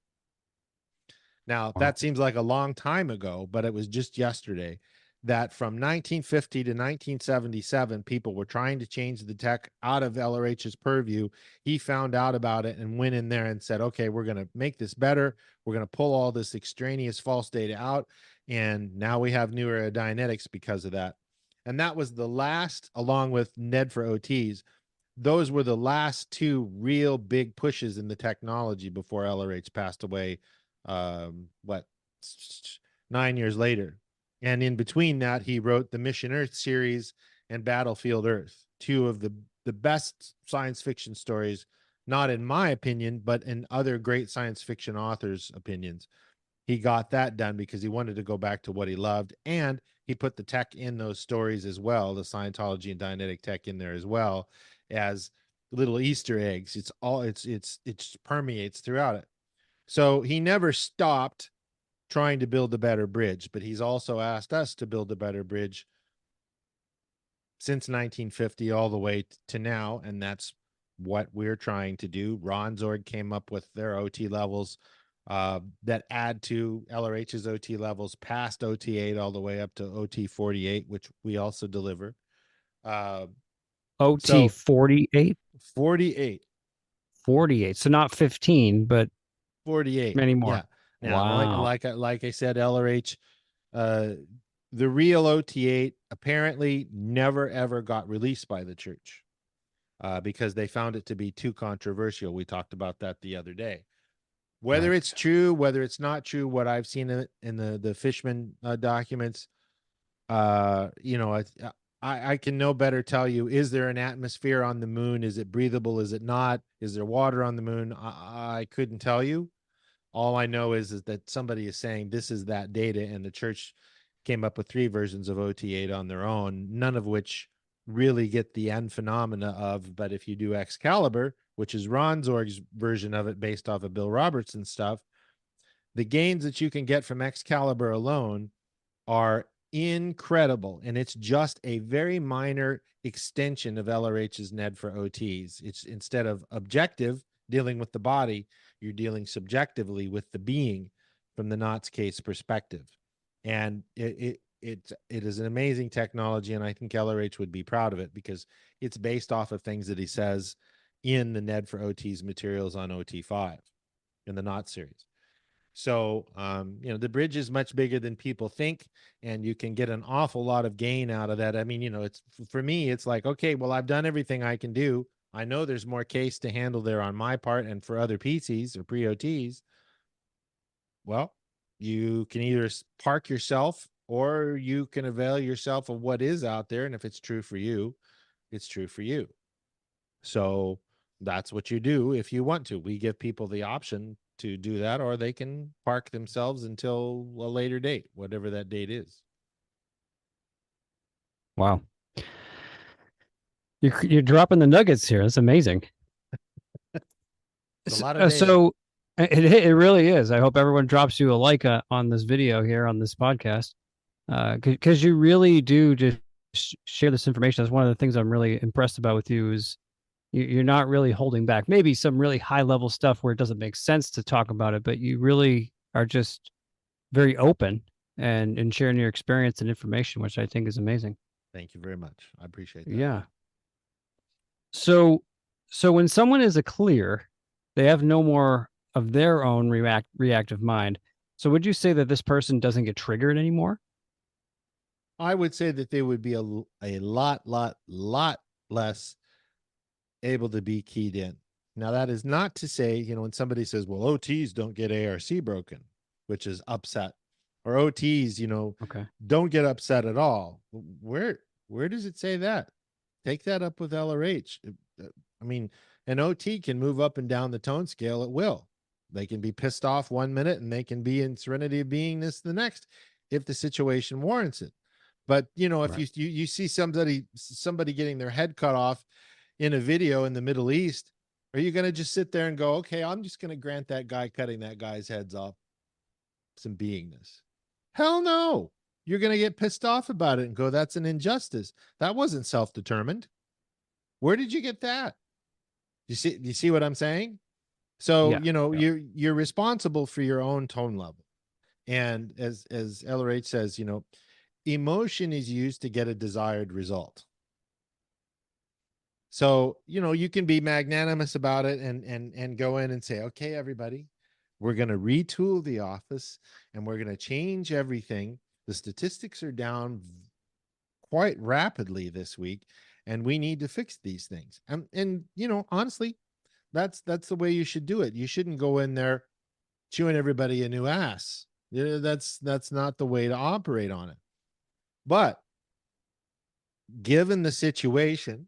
Now, that seems like a long time ago, but it was just yesterday that from 1950 to 1977, people were trying to change the tech out of LRH's purview. He found out about it and went in there and said, okay, we're going to make this better. We're going to pull all this extraneous false data out. And now we have New Era Dianetics because of that. And that was the last, along with NED for OTs, those were the last two real big pushes in the technology before LRH passed away, 9 years later. And in between that, he wrote the Mission Earth series and Battlefield Earth, two of the best science fiction stories, not in my opinion, but in other great science fiction authors' opinions. He got that done because he wanted to go back to what he loved, and he put the tech in those stories as well, the Scientology and Dianetic tech in there as well as little Easter eggs. It's all it permeates throughout it. So he never stopped trying to build a better bridge, but he's also asked us to build a better bridge since 1950 all the way to now, and that's what we're trying to do. Ron Zorg came up with their OT levels that add to LRH's OT levels past OT 8 all the way up to OT 48, which we also deliver. OT 48? 48. 48. So not 15, but 48. Many more. Yeah. Now, wow. like I said, LRH, the real OT8 apparently never ever got released by the church because they found it to be too controversial. We talked about that the other day. Whether it's true, whether it's not true, what I've seen in the Fishman documents, you know, I can no better tell you, is there an atmosphere on the moon? Is it breathable? Is it not? Is there water on the moon? I couldn't tell you. All I know is that somebody is saying this is that data, and the church came up with 3 versions of OT8 on their own, none of which really get the end phenomena of, but if you do Excalibur, which is Ron Zorg's version of it based off of Bill Robertson's stuff, the gains that you can get from Excalibur alone are incredible, and it's just a very minor extension of LRH's NED for OTs. It's instead of objective dealing with the body, you're dealing subjectively with the being from the Knott's case perspective, and it is an amazing technology, and I think LRH would be proud of it because it's based off of things that he says in the NED for OTs materials on OT5 in the Knott series. So, you know, the bridge is much bigger than people think, and you can get an awful lot of gain out of that. I mean, you know, it's for me, it's like, okay, well, I've done everything I can do. I know there's more case to handle there on my part and for other PCs or pre-OTs. Well, you can either park yourself or you can avail yourself of what is out there. And if it's true for you, it's true for you. So that's what you do if you want to. We give people the option to do that, or they can park themselves until a later date, whatever that date is. Wow. You're dropping the nuggets here. That's amazing. It's a lot of data. So it really is. I hope everyone drops you a like on this video here on this podcast, because you really do just share this information. That's one of the things I'm really impressed about with you is you're not really holding back. Maybe some really high level stuff where it doesn't make sense to talk about it, but you really are just very open and sharing your experience and information, which I think is amazing. Thank you very much. I appreciate that. Yeah. So when someone is a clear, they have no more of their own reactive mind. So would you say that this person doesn't get triggered anymore? I would say that they would be a lot less able to be keyed in. Now, that is not to say, when somebody says, well, OTs don't get ARC broken, which is upset, or OTs, Okay. don't get upset at all. Where does it say that? Take that up with LRH. I mean, an OT can move up and down the tone scale at will. They can be pissed off 1 minute and they can be in serenity of beingness the next, if the situation warrants it. But if Right. you see somebody getting their head cut off in a video in the Middle East, are you going to just sit there and go, okay, I'm just going to grant that guy cutting that guy's heads off some beingness? Hell no. You're going to get pissed off about it and go, that's an injustice. That wasn't self-determined. Where did you get that? You see what I'm saying? So, Yeah. you're responsible for your own tone level. And as LRH says, emotion is used to get a desired result. So, you can be magnanimous about it and go in and say, okay, everybody, we're going to retool the office and we're going to change everything. The statistics are down quite rapidly this week, and we need to fix these things. And honestly, that's the way you should do it. You shouldn't go in there chewing everybody a new ass. That's not the way to operate on it. But given the situation,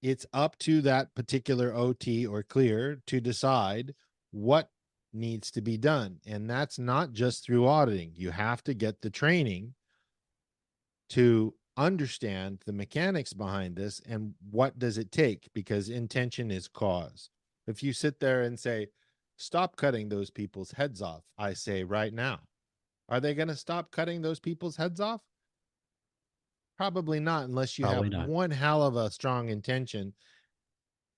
it's up to that particular OT or clear to decide what needs to be done. And that's not just through auditing. You have to get the training to understand the mechanics behind this and what does it take, because intention is cause. If you sit there and say, stop cutting those people's heads off, I say right now, are they going to stop cutting those people's heads off? Probably not, unless you Probably have not. one hell of a strong intention,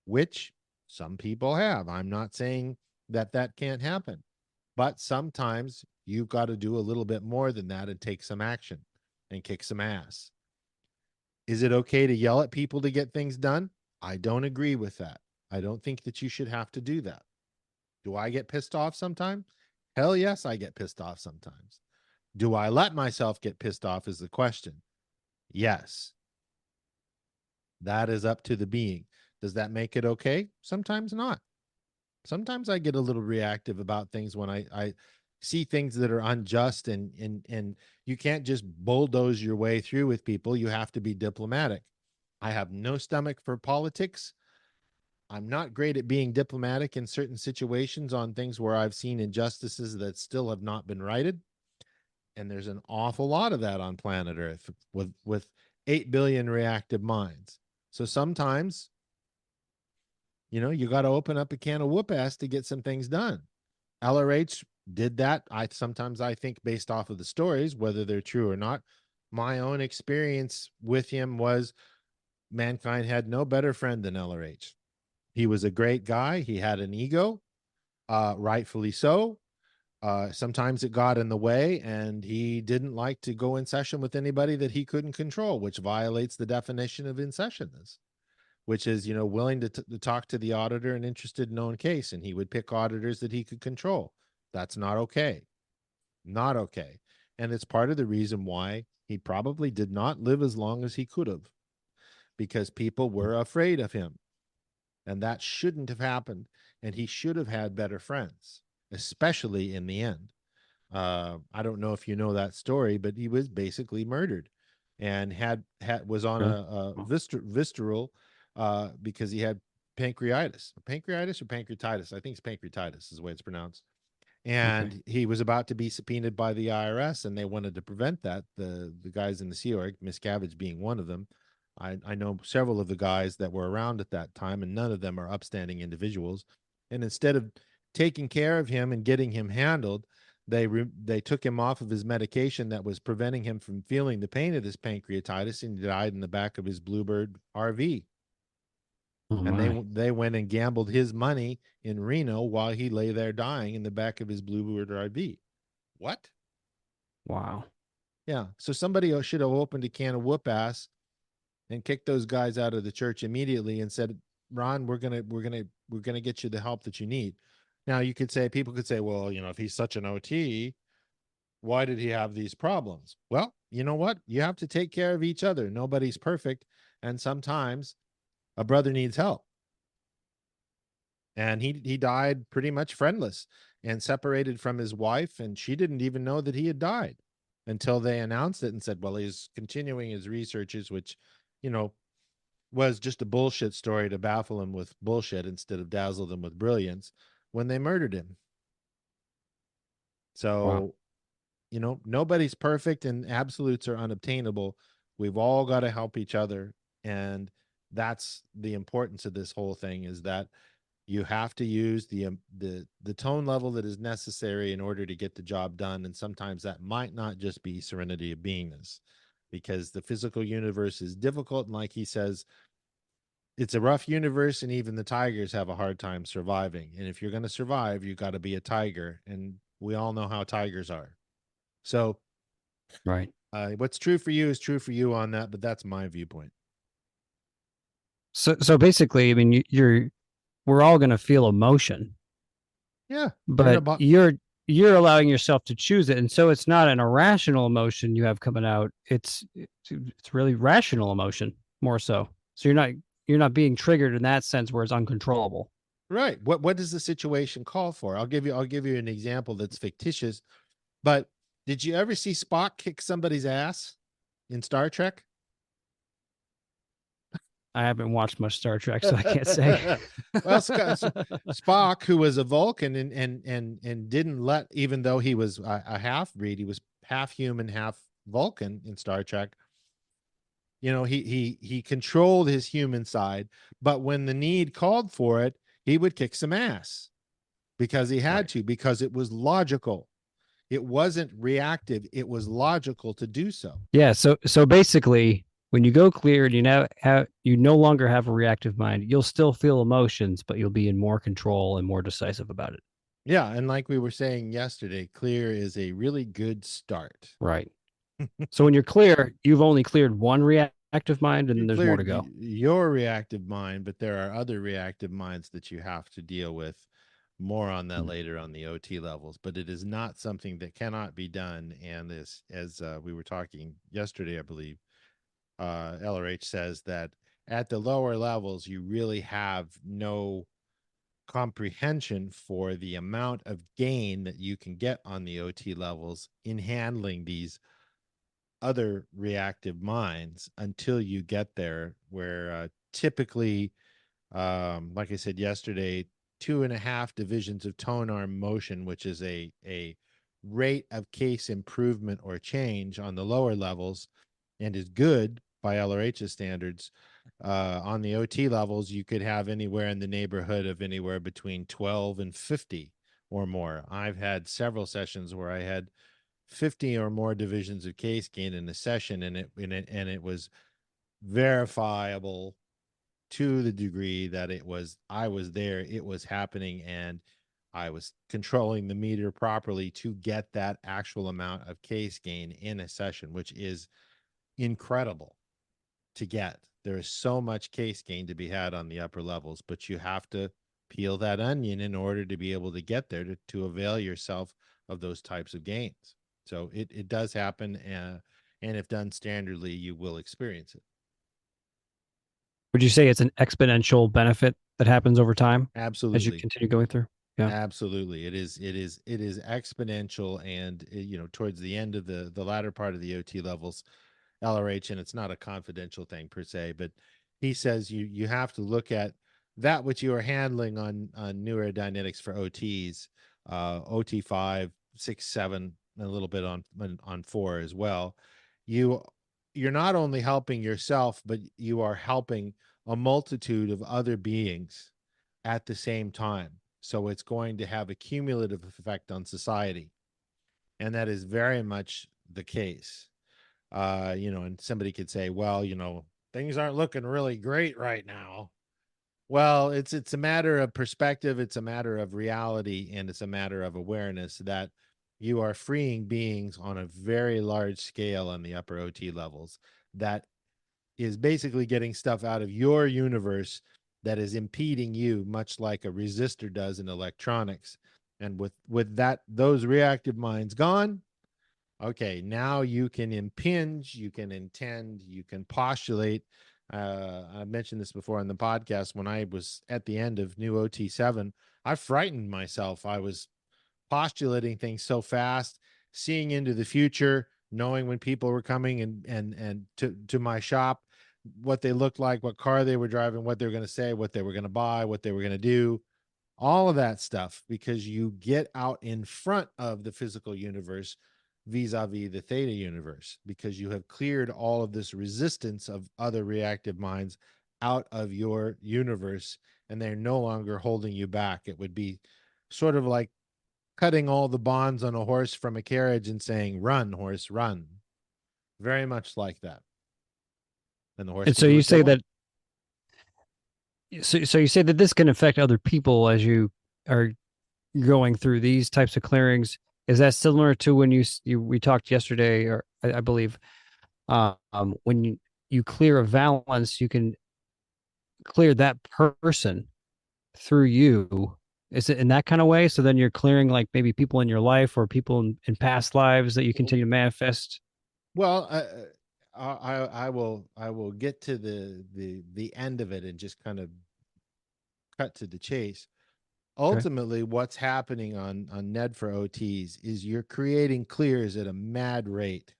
which some people have. I'm not saying that can't happen, but sometimes you've got to do a little bit more than that and take some action and kick some ass. Is it okay to yell at people to get things done? I don't agree with that. I don't think that you should have to do that. Do I get pissed off sometimes? Hell yes, I get pissed off sometimes. Do I let myself get pissed off is the question. Yes. That is up to the being. Does that make it okay? Sometimes not. Sometimes I get a little reactive about things when I see things that are unjust, and you can't just bulldoze your way through with people. You have to be diplomatic. I have no stomach for politics. I'm not great at being diplomatic in certain situations on things where I've seen injustices that still have not been righted. And there's an awful lot of that on planet Earth with 8 billion reactive minds. So sometimes, you got to open up a can of whoop ass to get some things done. LRH did that. Sometimes I think, based off of the stories, whether they're true or not, my own experience with him was mankind had no better friend than LRH. He was a great guy. He had an ego, rightfully so. Sometimes it got in the way, and he didn't like to go in session with anybody that he couldn't control, which violates the definition of in sessionness, which is, willing to talk to the auditor and interested in own case. And he would pick auditors that he could control. That's not okay. Not okay. And it's part of the reason why he probably did not live as long as he could have, because people were afraid of him. And that shouldn't have happened. And he should have had better friends, especially in the end. I don't know if you know that story, but he was basically murdered and was on a visceral because he had pancreatitis or pancreatitis. I think it's pancreatitis is the way it's pronounced. And he was about to be subpoenaed by the IRS, and they wanted to prevent that. The guys in the Sea Org, Miscavige being one of them, I know several of the guys that were around at that time, and none of them are upstanding individuals. And instead of taking care of him and getting him handled, they took him off of his medication that was preventing him from feeling the pain of this pancreatitis, and he died in the back of his Bluebird RV. Oh And my. they went and gambled his money in Reno while he lay there dying in the back of his Bluebird RV. What? Wow. Yeah. So somebody should have opened a can of whoop ass and kicked those guys out of the church immediately and said, Ron, we're gonna get you the help that you need. Now people could say, well, if he's such an OT, why did he have these problems? Well, you know what? You have to take care of each other. Nobody's perfect. And sometimes a brother needs help. And he died pretty much friendless and separated from his wife. And she didn't even know that he had died until they announced it and said, well, he's continuing his researches, which, was just a bullshit story to baffle him with bullshit instead of dazzle them with brilliance when they murdered him. So, Wow. Nobody's perfect and absolutes are unobtainable. We've all got to help each other. And that's the importance of this whole thing, is that you have to use the tone level that is necessary in order to get the job done. And sometimes that might not just be serenity of beingness, because the physical universe is difficult. And like he says, it's a rough universe, and even the tigers have a hard time surviving. And if you're going to survive, you got to be a tiger. And we all know how tigers are. So Right. what's true for you is true for you on that, but that's my viewpoint. So basically, I mean, we're all going to feel emotion. Yeah. But you're allowing yourself to choose it. And so it's not an irrational emotion you have coming out. It's really rational emotion, more so. So you're not being triggered in that sense where it's uncontrollable. Right. What does the situation call for? I'll give you an example that's fictitious, but did you ever see Spock kick somebody's ass in Star Trek? I haven't watched much Star Trek, so I can't say. Well, Spock, who was a Vulcan and didn't let, even though he was a half breed, he was half human, half Vulcan in Star Trek. He controlled his human side, but when the need called for it, he would kick some ass because he had to, because it was logical. It wasn't reactive. It was logical to do so. Yeah. So basically, when you go clear and you no longer have a reactive mind, you'll still feel emotions, but you'll be in more control and more decisive about it. Yeah. And like we were saying yesterday, clear is a really good start. Right. So when you're clear, you've only cleared one reactive mind, and then there's more to go. Your reactive mind, but there are other reactive minds that you have to deal with. More on that later on the OT levels, but it is not something that cannot be done. And as we were talking yesterday, I believe, LRH says that at the lower levels, you really have no comprehension for the amount of gain that you can get on the OT levels in handling these other reactive minds until you get there, where typically, like I said yesterday, 2.5 divisions of tone arm motion, which is a rate of case improvement or change on the lower levels, and is good by LRH's standards. On the OT levels, you could have anywhere in the neighborhood of anywhere between 12 and 50 or more. I've had several sessions where I had 50 or more divisions of case gain in a session, and it was verifiable to the degree that I was there, it was happening, and I was controlling the meter properly to get that actual amount of case gain in a session, which is incredible to get. There is so much case gain to be had on the upper levels, but you have to peel that onion in order to be able to get there to avail yourself of those types of gains. So it does happen, and if done standardly, you will experience it. Would you say it's an exponential benefit that happens over time? Absolutely. As you continue going through? Yeah. Absolutely. It is exponential. And towards the end of the latter part of the OT levels, LRH, and it's not a confidential thing per se, but he says you have to look at that which you are handling on neurodynamics for OTs, OT 5, 6, 7, and a little bit on 4 as well. You you're not only helping yourself, but you are helping a multitude of other beings at the same time. So it's going to have a cumulative effect on society. And that is very much the case. And somebody could say, well, things aren't looking really great right now. Well, it's a matter of perspective, it's a matter of reality, and it's a matter of awareness that you are freeing beings on a very large scale on the upper OT levels that is basically getting stuff out of your universe that is impeding you, much like a resistor does in electronics. And with those reactive minds gone, okay, now you can impinge, you can intend, you can postulate. I mentioned this before on the podcast. When I was at the end of New OT7, I frightened myself. I was postulating things so fast, seeing into the future, knowing when people were coming and to my shop, what they looked like, what car they were driving, what they were going to say, what they were going to buy, what they were going to do, all of that stuff, because you get out in front of the physical universe vis-a-vis the theta universe, because you have cleared all of this resistance of other reactive minds out of your universe, and they're no longer holding you back. It would be sort of like cutting all the bonds on a horse from a carriage and saying, run, horse, run. Very much like that. And the horse And can so do you what they say want. that, so you say that this can affect other people as you are going through these types of clearings. Is that similar to when we talked yesterday, or I believe, when you clear a valence, you can clear that person through you? Is it in that kind of way? So then you're clearing like maybe people in your life or people in past lives that you continue to manifest. Well, I will get to the end of it and just kind of cut to the chase. Okay. Ultimately, what's happening on Ned for OTs is you're creating clears at a mad rate.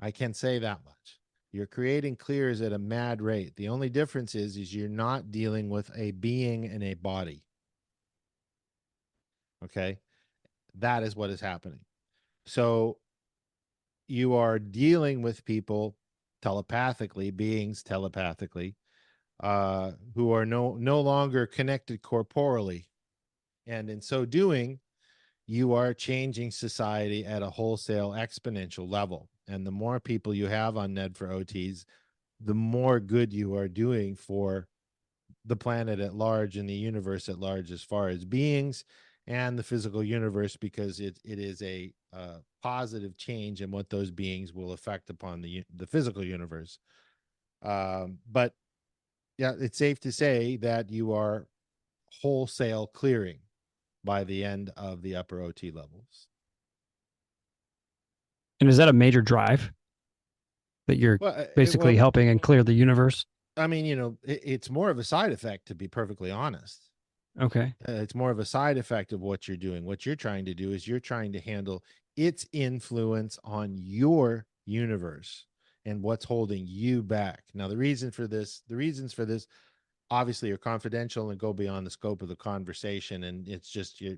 I can say that much. You're creating clears at a mad rate. The only difference is you're not dealing with a being in a body. Okay? That is what is happening. So you are dealing with people telepathically, beings telepathically, who are no longer connected corporally. And in so doing, you are changing society at a wholesale exponential level. And the more people you have on Ned for OTs, the more good you are doing for the planet at large and the universe at large, as far as beings and the physical universe, because it is a positive change in what those beings will affect upon the physical universe. But yeah, it's safe to say that you are wholesale clearing by the end of the upper OT levels. And is that a major drive that you're Well, basically helping and clear the universe? I mean, it's more of a side effect, to be perfectly honest. Okay. It's more of a side effect of what you're doing. What you're trying to do is you're trying to handle its influence on your universe and what's holding you back. Now, the reasons for this obviously are confidential and go beyond the scope of the conversation. And it's just, you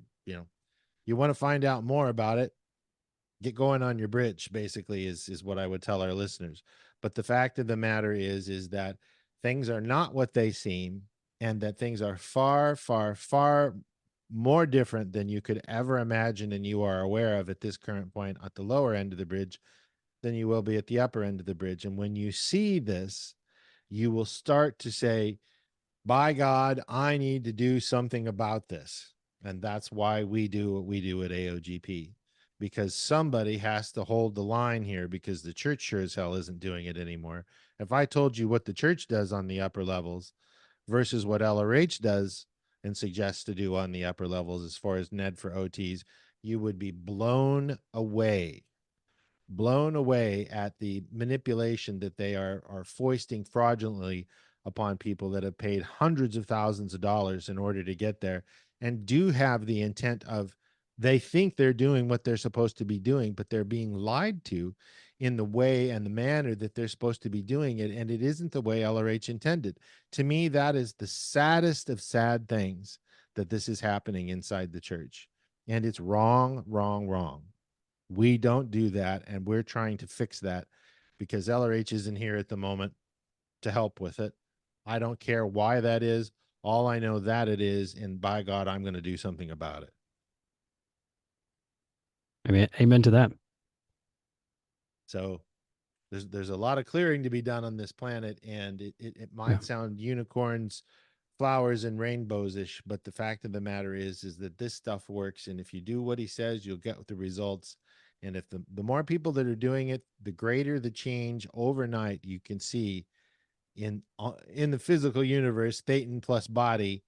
want to find out more about it, get going on your bridge, basically, is what I would tell our listeners. But the fact of the matter is that things are not what they seem, and that things are far, far, far more different than you could ever imagine and you are aware of at this current point at the lower end of the bridge than you will be at the upper end of the bridge. And when you see this, you will start to say, by God, I need to do something about this. And that's why we do what we do at AOGP, because somebody has to hold the line here, because the church sure as hell isn't doing it anymore. If I told you what the church does on the upper levels versus what LRH does and suggests to do on the upper levels as far as Ned for OTs, you would be blown away at the manipulation that they are foisting fraudulently upon people that have paid hundreds of thousands of dollars in order to get there, and do have the intent of, they think they're doing what they're supposed to be doing, but they're being lied to in the way and the manner that they're supposed to be doing it, and it isn't the way LRH intended. To me, that is the saddest of sad things, that this is happening inside the church, and it's wrong, wrong, wrong. We don't do that, and we're trying to fix that because LRH isn't here at the moment to help with it. I don't care why that is. All I know that it is, and by God, I'm going to do something about it. I mean, amen to that. So there's a lot of clearing to be done on this planet, and it might sound unicorns, flowers, and rainbows-ish, but the fact of the matter is that this stuff works, and if you do what he says, you'll get the results. And if the more people that are doing it, the greater the change overnight you can see in the physical universe, Thetan plus body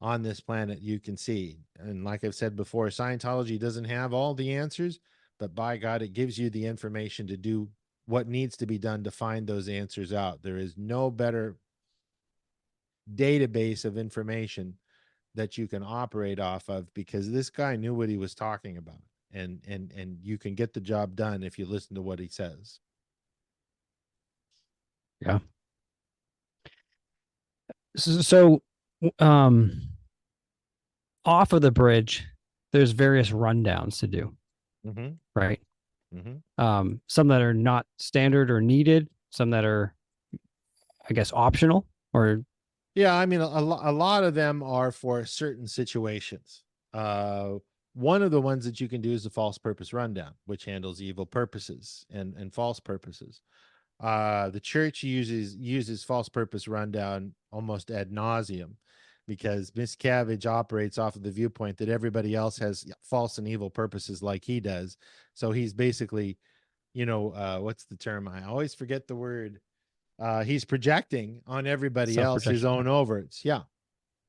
on this planet, you can see. And like I've said before, Scientology doesn't have all the answers, but by God, it gives you the information to do what needs to be done to find those answers out. There is no better database of information that you can operate off of, because this guy knew what he was talking about, and you can get the job done if you listen to what he says. Yeah. So off of the bridge, there's various rundowns to do, right? Some that are not standard or needed, some that are, I guess, optional, or yeah, I mean, a lot of them are for certain situations. One of the ones that you can do is the false purpose rundown, which handles evil purposes and false purposes. The church uses false purpose rundown almost ad nauseum, because Miscavige operates off of the viewpoint that everybody else has false and evil purposes like he does. So he's basically, what's the term? I always forget the word. He's projecting on everybody else his own overts. Yeah,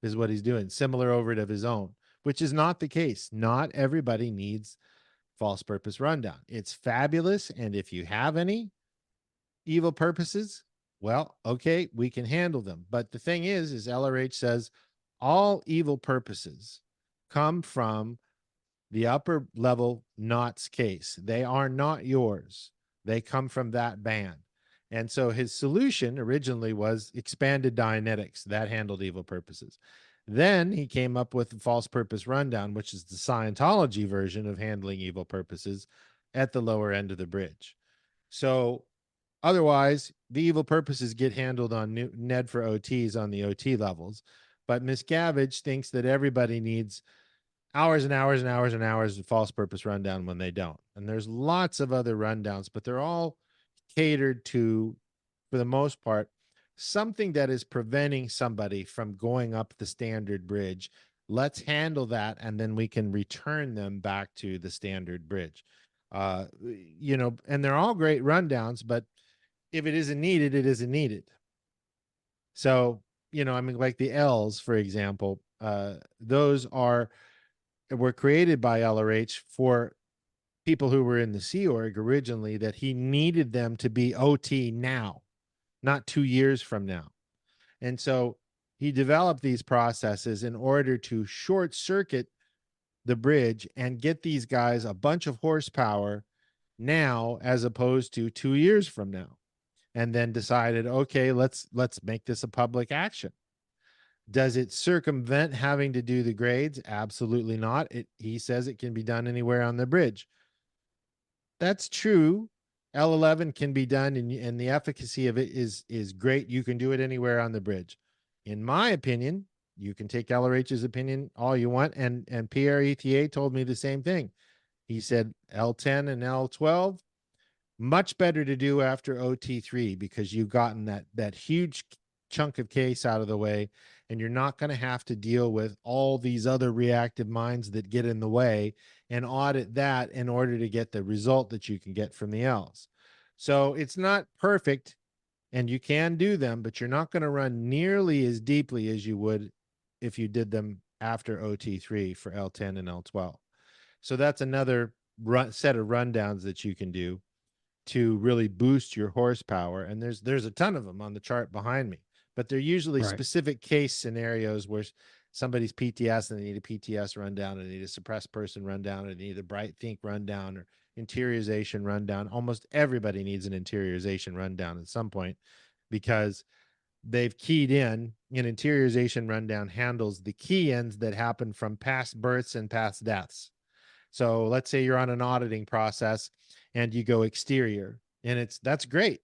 is what he's doing. Similar overt of his own, which is not the case. Not everybody needs false purpose rundown. It's fabulous. And if you have any evil purposes, well, okay, we can handle them. But the thing is LRH says all evil purposes come from the upper level knots case. They are not yours. They come from that band. And so his solution originally was expanded Dianetics. That handled evil purposes. Then he came up with the false purpose rundown, which is the Scientology version of handling evil purposes at the lower end of the bridge. So otherwise, the evil purposes get handled on Ned for OTs on the OT levels. But Miscavige thinks that everybody needs hours and hours and hours and hours of false purpose rundown when they don't. And there's lots of other rundowns, but they're all catered to, for the most part, something that is preventing somebody from going up the standard bridge. Let's handle that, and then we can return them back to the standard bridge. And they're all great rundowns, but if it isn't needed, it isn't needed. So, like the L's, for example, those were created by LRH for people who were in the Sea Org originally, that he needed them to be OT now, not 2 years from now. And so he developed these processes in order to short circuit the bridge and get these guys a bunch of horsepower now, as opposed to 2 years from now. And then decided, okay, let's make this a public action. Does it circumvent having to do the grades? Absolutely not. He says it can be done anywhere on the bridge. That's true. L11 can be done, and the efficacy of it is great. You can do it anywhere on the bridge. In my opinion, you can take LRH's opinion all you want, and Pierre ETA told me the same thing. He said L10 and L12, much better to do after OT3, because you've gotten that huge chunk of case out of the way, and you're not going to have to deal with all these other reactive minds that get in the way and audit that in order to get the result that you can get from the L's. So it's not perfect, and you can do them, but you're not going to run nearly as deeply as you would if you did them after OT3 for L10 and L12. So that's another set of rundowns that you can do to really boost your horsepower. And there's a ton of them on the chart behind me, but they're usually specific case scenarios where somebody's PTS and they need a PTS rundown, and they need a suppressed person rundown, and they need a bright think rundown, or interiorization rundown. Almost everybody needs an interiorization rundown at some point, because they've keyed in. An interiorization rundown handles the key ends that happen from past births and past deaths. So let's say you're on an auditing process and you go exterior, and that's great.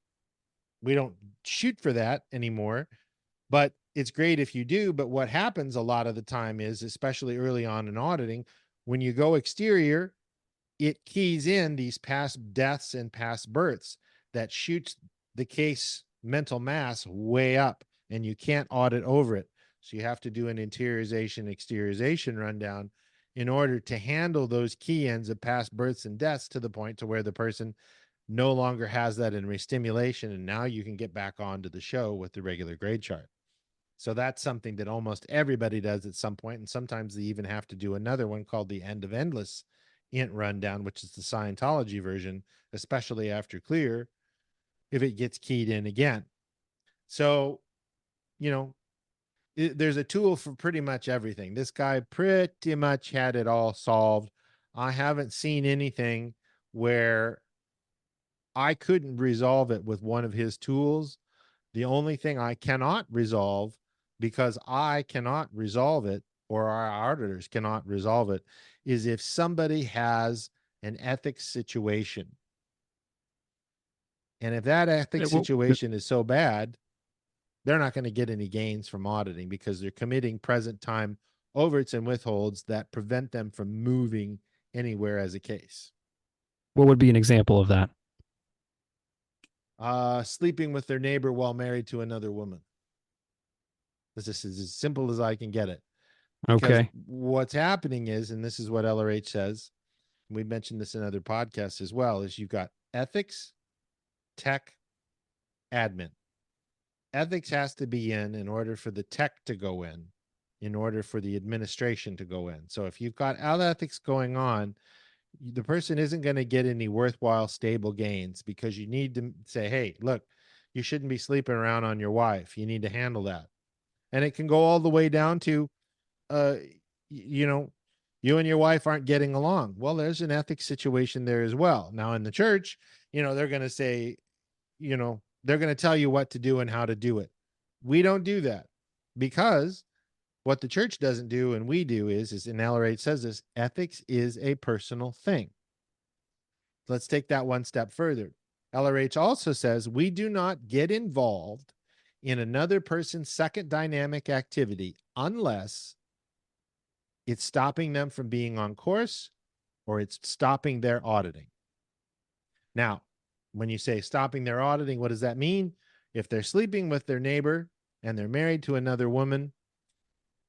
We don't shoot for that anymore, but it's great if you do. But what happens a lot of the time is, especially early on in auditing, when you go exterior, it keys in these past deaths and past births that shoots the case mental mass way up, and you can't audit over it. So you have to do an interiorization, exteriorization rundown in order to handle those key ends of past births and deaths to the point to where the person no longer has that in restimulation, and now you can get back onto the show with the regular grade chart. So that's something that almost everybody does at some point, and sometimes they even have to do another one called the end of endless int rundown, which is the Scientology version, especially after clear, if it gets keyed in again. So, there's a tool for pretty much everything. This guy pretty much had it all solved. I haven't seen anything where I couldn't resolve it with one of his tools. The only thing I cannot resolve, because I cannot resolve it, or our auditors cannot resolve it, is if somebody has an ethics situation. And if that ethics situation is so bad, they're not going to get any gains from auditing, because they're committing present time overts and withholds that prevent them from moving anywhere as a case. What would be an example of that? Sleeping with their neighbor while married to another woman. This is as simple as I can get it. Because Okay. what's happening is, and this is what LRH says, and we mentioned this in other podcasts as well, is you've got ethics, tech, admin. Ethics has to be in order for the tech to go in order for the administration to go in. So if you've got ethics going on, the person isn't going to get any worthwhile stable gains, because you need to say, hey, look, you shouldn't be sleeping around on your wife. You need to handle that. And it can go all the way down to, you and your wife aren't getting along. Well, there's an ethics situation there as well. Now in the church, they're going to say, they're going to tell you what to do and how to do it. We don't do that, because what the church doesn't do and we do is and LRH says this, ethics is a personal thing. Let's take that one step further. LRH also says we do not get involved in another person's second dynamic activity unless it's stopping them from being on course or it's stopping their auditing. Now, when you say stopping their auditing, what does that mean? If they're sleeping with their neighbor and they're married to another woman,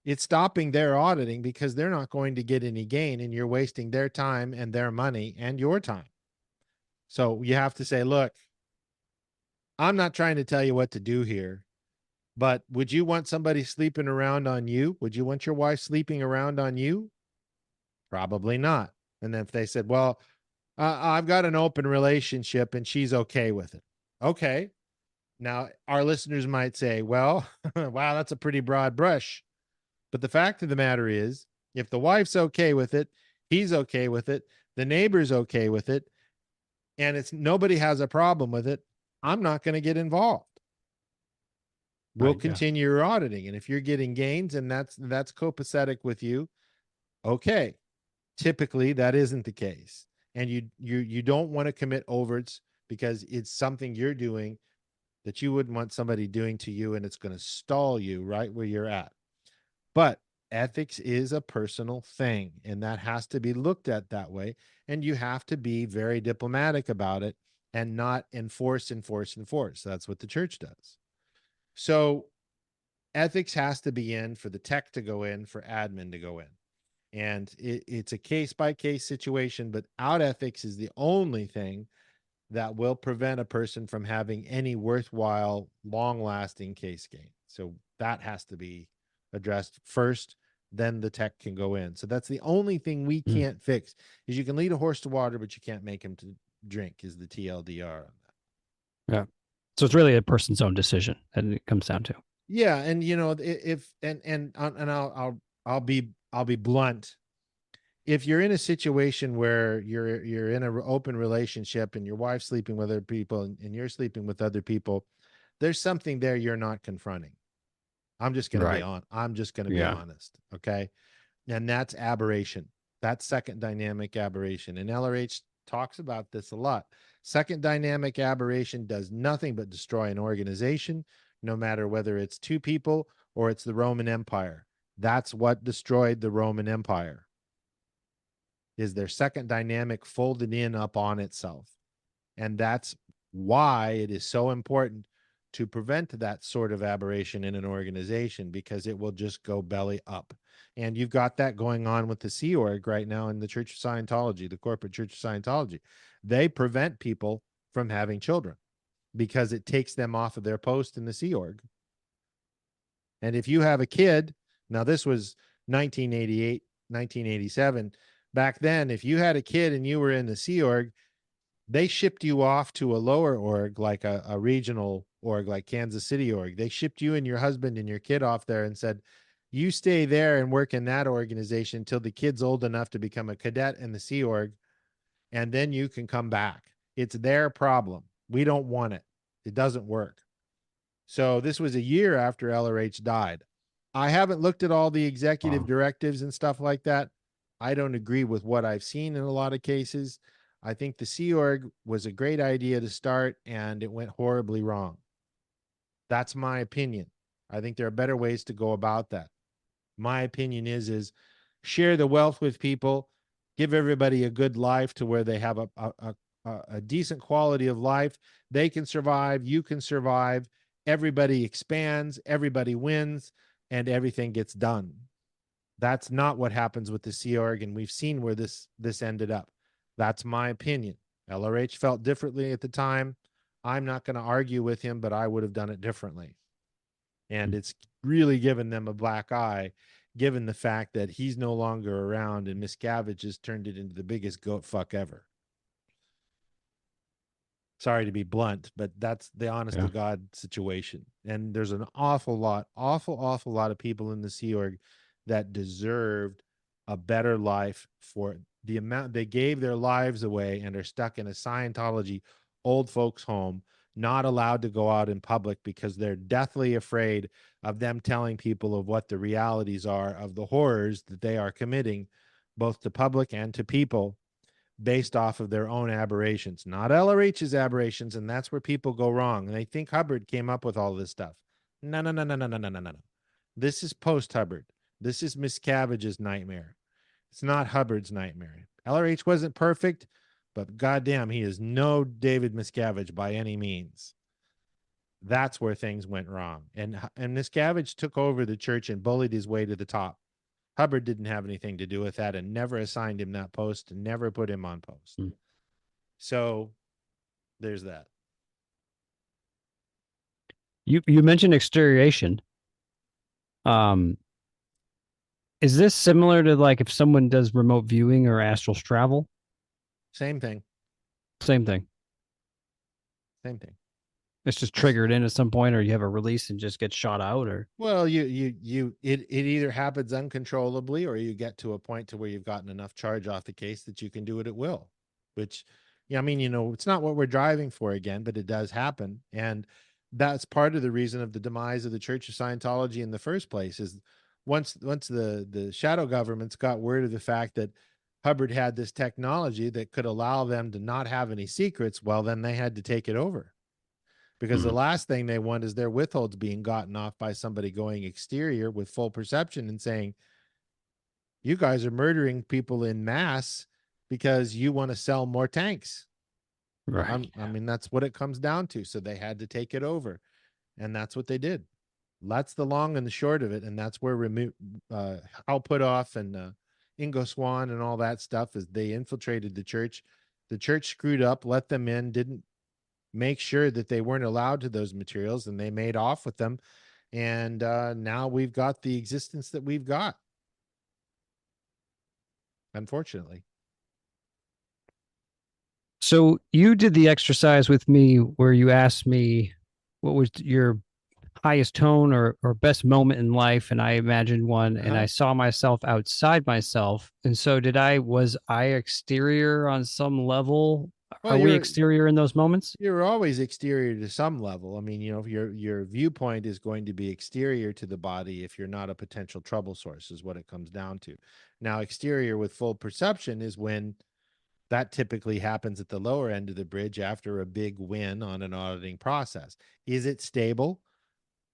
it's stopping their auditing, because they're not going to get any gain, and you're wasting their time and their money and your time. So you have to say, look, I'm not trying to tell you what to do here, but would you want somebody sleeping around on you? Would you want your wife sleeping around on you? Probably not. And then if they said, well, I've got an open relationship and she's okay with it. Okay. Now our listeners might say, well, wow, that's a pretty broad brush. But the fact of the matter is, if the wife's okay with it, he's okay with it, the neighbor's okay with it, and nobody has a problem with it, I'm not going to get involved. We'll continue your auditing. And if you're getting gains and that's copacetic with you, okay. Typically that isn't the case. And you don't want to commit overts, because it's something you're doing that you wouldn't want somebody doing to you, and it's going to stall you right where you're at. But ethics is a personal thing, and that has to be looked at that way. And you have to be very diplomatic about it and not enforce. That's what the church does. So ethics has to be in for the tech to go in, for admin to go in. And it's a case-by-case situation, but out ethics is the only thing that will prevent a person from having any worthwhile, long-lasting case gain. So that has to be addressed first, then the tech can go in. So that's the only thing we can't fix, is you can lead a horse to water, but you can't make him to drink, is the TLDR on that. Yeah. So it's really a person's own decision that it comes down to. Yeah. And I'll be blunt. If you're in a situation where you're in an open relationship and your wife's sleeping with other people and you're sleeping with other people, there's something there you're not confronting. I'm just going to be honest. Okay. And that's aberration. That's second dynamic aberration. And LRH talks about this a lot. Second dynamic aberration does nothing but destroy an organization, no matter whether it's two people or it's the Roman Empire. That's what destroyed the Roman Empire, is their second dynamic folded in up on itself. And that's why it is so important to prevent that sort of aberration in an organization, because it will just go belly up. And you've got that going on with the Sea Org right now in the Church of Scientology, the corporate Church of Scientology. They prevent people from having children because it takes them off of their post in the Sea Org. And if you have a kid, now this was 1988, 1987. Back then, if you had a kid and you were in the Sea Org, they shipped you off to a lower org, like a regional org, like Kansas City org. They shipped you and your husband and your kid off there and said, you stay there and work in that organization until the kid's old enough to become a cadet in the Sea Org, and then you can come back. It's their problem. We don't want it. It doesn't work. So this was a year after LRH died. I haven't looked at all the executive directives and stuff like that. I don't agree with what I've seen in a lot of cases. I think the Sea Org was a great idea to start, and it went horribly wrong. That's my opinion. I think there are better ways to go about that. My opinion is share the wealth with people, give everybody a good life to where they have a decent quality of life. They can survive, you can survive, everybody expands, everybody wins, and everything gets done. That's not what happens with the Sea Org, and we've seen where this ended up. That's my opinion. LRH felt differently at the time. I'm not going to argue with him, but I would have done it differently. And it's really given them a black eye, given the fact that he's no longer around and Miscavige has turned it into the biggest goat fuck ever. Sorry to be blunt, but that's the honest to God situation. And there's an awful lot of people in the Sea Org that deserved a better life for the amount they gave their lives away and are stuck in a Scientology old folks home, not allowed to go out in public because they're deathly afraid of them telling people of what the realities are of the horrors that they are committing, both to public and to people, based off of their own aberrations, not LRH's aberrations. And that's where people go wrong. And they think Hubbard came up with all this stuff. No. This is post-Hubbard. This is Miscavige's nightmare. It's not Hubbard's nightmare. LRH wasn't perfect, but goddamn, he is no David Miscavige by any means. That's where things went wrong. And Miscavige took over the church and bullied his way to the top. Hubbard didn't have anything to do with that and never assigned him that post and never put him on post. So there's that. You mentioned exterioration. Is this similar to like if someone does remote viewing or astral travel? Same thing. Same thing. Same thing. It's just triggered in at some point, or you have a release and just get shot out, or well, it either happens uncontrollably, or you get to a point to where you've gotten enough charge off the case that you can do it at will. Which, yeah, I mean, it's not what we're driving for again, but it does happen, and that's part of the reason of the demise of the Church of Scientology in the first place. Is once the shadow governments got word of the fact that Hubbard had this technology that could allow them to not have any secrets, well, then they had to take it over. Because the last thing they want is their withholds being gotten off by somebody going exterior with full perception and saying, you guys are murdering people in mass because you want to sell more tanks. right? I mean, that's what it comes down to. So they had to take it over. And that's what they did. That's the long and the short of it. And that's where Hal Puthoff and Ingo Swann and all that stuff is they infiltrated the church. The church screwed up, let them in, didn't make sure that they weren't allowed to those materials, and they made off with them. And now we've got the existence that we've got. Unfortunately. So you did the exercise with me where you asked me what was your highest tone or best moment in life, and I imagined one, and I saw myself outside myself. And so was I exterior on some level Well, Are we exterior in those moments? you're always exterior to some level. I mean, your viewpoint is going to be exterior to the body if you're not a potential trouble source, is what it comes down to. Now, exterior with full perception is when that typically happens at the lower end of the bridge after a big win on an auditing process. Is it stable?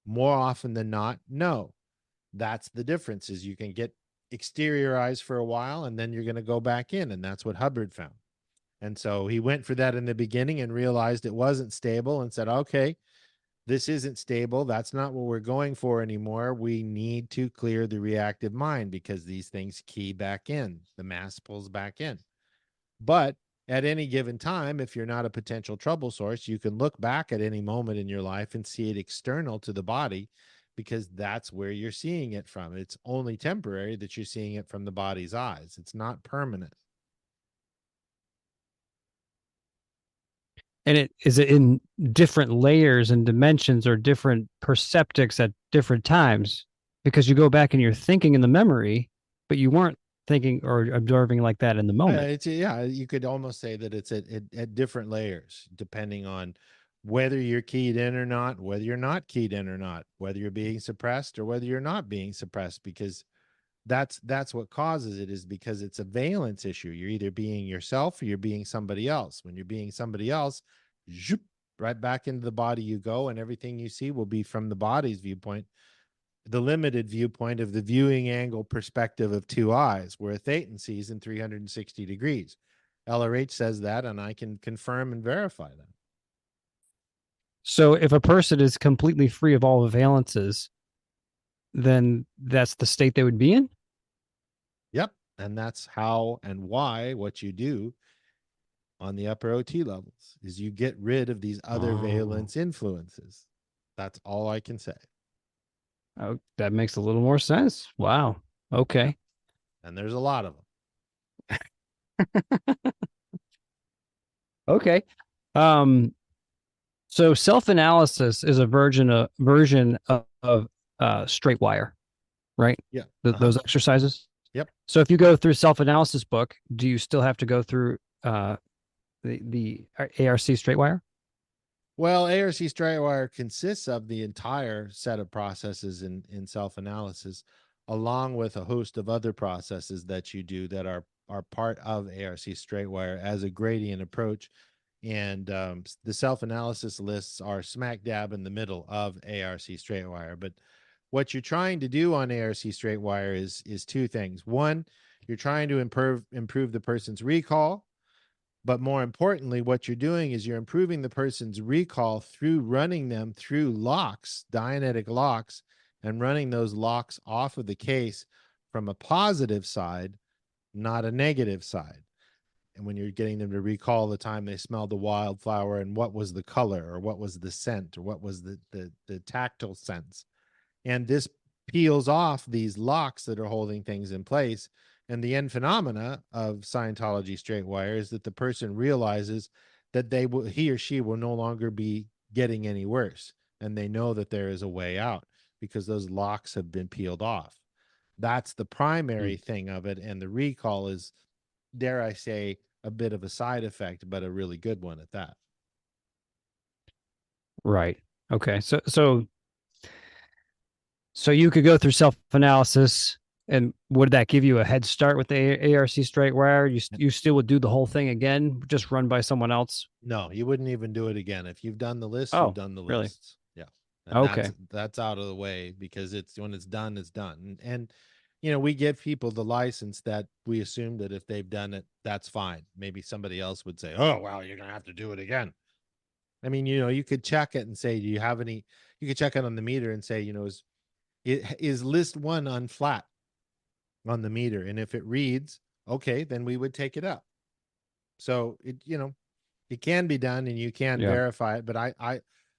More often than not, no. That's the difference, is you can get exteriorized for a while and then you're going to go back in. And that's what Hubbard found. And so he went for that in the beginning and realized it wasn't stable and said, okay, this isn't stable. That's not what we're going for anymore. We need to clear the reactive mind because these things key back in. The mass pulls back in. But at any given time, if you're not a potential trouble source, you can look back at any moment in your life and see it external to the body, because that's where you're seeing it from. It's only temporary that you're seeing it from the body's eyes. It's not permanent. And is it in different layers and dimensions or different perceptics at different times? Because you go back and you're thinking in the memory, but you weren't thinking or observing like that in the moment. Yeah, you could almost say that it's at different layers, depending on whether you're keyed in or not, whether you're not keyed in or not, whether you're being suppressed or whether you're not being suppressed, because that's what causes it, is because it's a valence issue. You're either being yourself or you're being somebody else. When you're being somebody else, zoop, right back into the body you go, and everything you see will be from the body's viewpoint, the limited viewpoint of the viewing angle perspective of two eyes, where a Thetan sees in 360 degrees. LRH says that, and I can confirm and verify that. So if a person is completely free of all valences, then that's the state they would be in? Yep. And that's how and why what you do on the upper OT levels is you get rid of these other valence influences. That's all I can say. Oh, that makes a little more sense. Wow. Okay. And there's a lot of them. Okay. So self-analysis is a version of straight wire, right? Yeah. Those exercises. Yep. So if you go through self-analysis book, do you still have to go through the ARC straight wire? Well, ARC straight wire consists of the entire set of processes in self-analysis, along with a host of other processes that you do that are part of ARC straight wire as a gradient approach. And the self-analysis lists are smack dab in the middle of ARC straight wire. But what you're trying to do on ARC straight wire is two things. One, you're trying to improve the person's recall. But more importantly, what you're doing is you're improving the person's recall through running them through locks, Dianetic locks, and running those locks off of the case from a positive side, not a negative side. And when you're getting them to recall the time they smelled the wildflower and what was the color or what was the scent or what was the tactile sense. And this peels off these locks that are holding things in place. And the end phenomena of Scientology straight wire is that the person realizes that he or she will no longer be getting any worse. And they know that there is a way out because those locks have been peeled off. That's the primary thing of it. And the recall is, dare I say, a bit of a side effect, but a really good one at that. Right. Okay. So you could go through self-analysis, and would that give you a head start with the ARC straight wire? You still would do the whole thing again, just run by someone else? No, you wouldn't even do it again. If you've done the list, Oh, you've done the really? lists. Yeah. And Okay. that's out of the way, because it's when it's done, it's done. And you know, we give people the license that we assume that if they've done it, that's fine. Maybe somebody else would say, oh, well, you're going to have to do it again. I mean, you know, you could check it and say, do you have any, you could check it on the meter and say, you know, is list one unflat on the meter? And if it reads, okay, then we would take it up. So it, you know, it can be done and you can verify it. But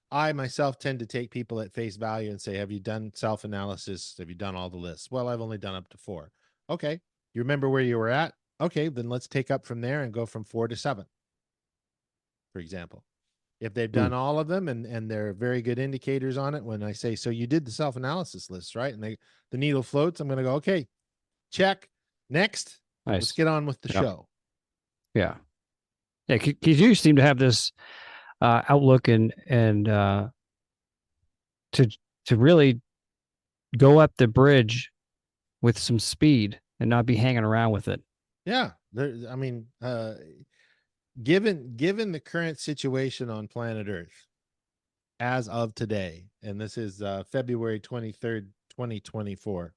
I myself tend to take people at face value and say, have you done self-analysis? Have you done all the lists? Well, I've only done up to 4. Okay. You remember where you were at? Okay. Then let's take up from there and go from 4 to 7, for example. If they've done all of them and they're very good indicators on it, when I say, so you did the self-analysis list, right? And the needle floats, I'm going to go, okay, check, next. Nice. Let's get on with the show. Yeah. Yeah, because you seem to have this outlook and to really go up the bridge with some speed and not be hanging around with it. Yeah, I mean, given the current situation on planet Earth as of today, and this is February 23rd, 2024,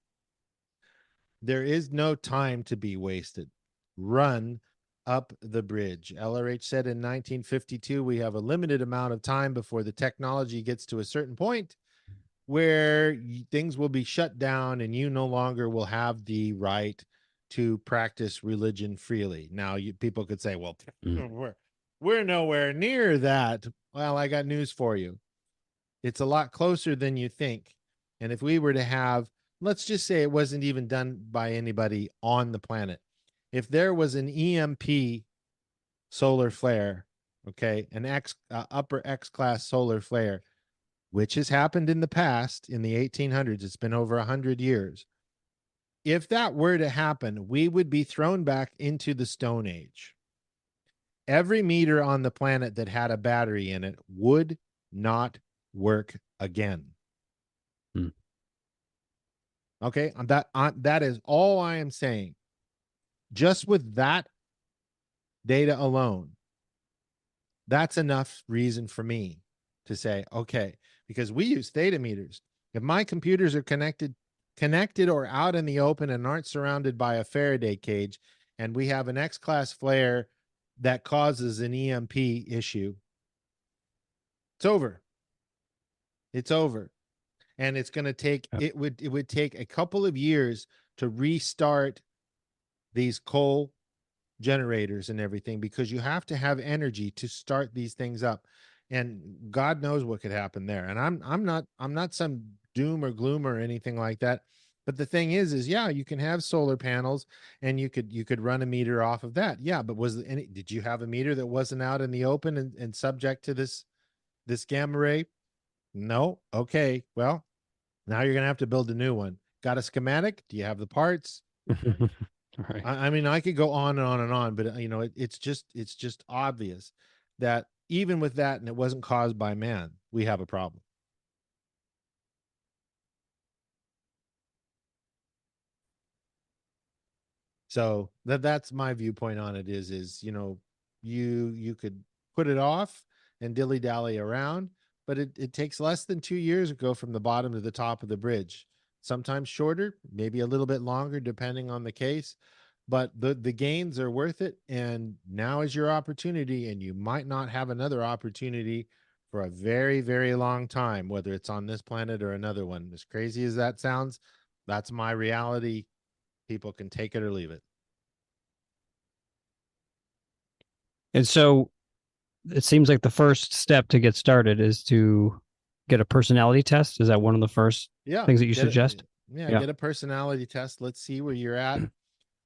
there is no time to be wasted. Run up the bridge. LRH said in 1952, we have a limited amount of time before the technology gets to a certain point where things will be shut down and you no longer will have the right to practice religion freely. Now, people could say, well, we're nowhere near that. Well, I got news for you. It's a lot closer than you think. And if we were to have, let's just say it wasn't even done by anybody on the planet. If there was an EMP solar flare, okay, an upper X class solar flare, which has happened in the past in the 1800s, it's been over 100 years. If that were to happen, we would be thrown back into the Stone Age. Every meter on the planet that had a battery in it would not work again. Okay, that is all I am saying. Just with that data alone, that's enough reason for me to say, okay, because we use theta meters. If my computers are connected or out in the open and aren't surrounded by a Faraday cage, and we have an X-class flare that causes an EMP issue, it's over. It's over. And it's going to take, it would take a couple of years to restart these coal generators and everything, because you have to have energy to start these things up. And God knows what could happen there. And I'm not some doom or gloom or anything like that. But the thing is yeah, you can have solar panels and you could run a meter off of that. Yeah, but did you have a meter that wasn't out in the open and subject to this gamma ray? No. Okay. Well, now you're going to have to build a new one. Got a schematic? Do you have the parts? Right. I mean, I could go on and on and on, but it's just obvious that even with that, and it wasn't caused by man, we have a problem. So that's my viewpoint on it is, you could put it off and dilly-dally around, but it takes less than 2 years to go from the bottom to the top of the bridge. Sometimes shorter, maybe a little bit longer, depending on the case, but the gains are worth it. And now is your opportunity, and you might not have another opportunity for a very, very long time, whether it's on this planet or another one. As crazy as that sounds, that's my reality. People can take it or leave it. And so it seems like the first step to get started is to get a personality test. Is that one of the first things that you suggest? Get a personality test. Let's see where you're at.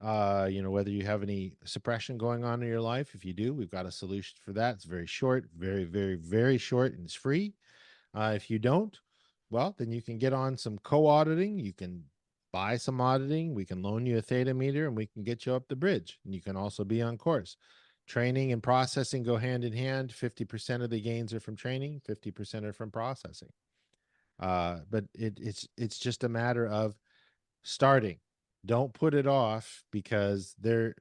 Whether you have any suppression going on in your life. If you do, we've got a solution for that. It's very short, very, very, very short, and it's free. If you don't, well, then you can get on some co-auditing. You can buy some auditing. We can loan you a theta meter and we can get you up the bridge. And you can also be on course. Training and processing go hand in hand. 50% of the gains are from training, 50% are from processing. But it's just a matter of starting. Don't put it off, because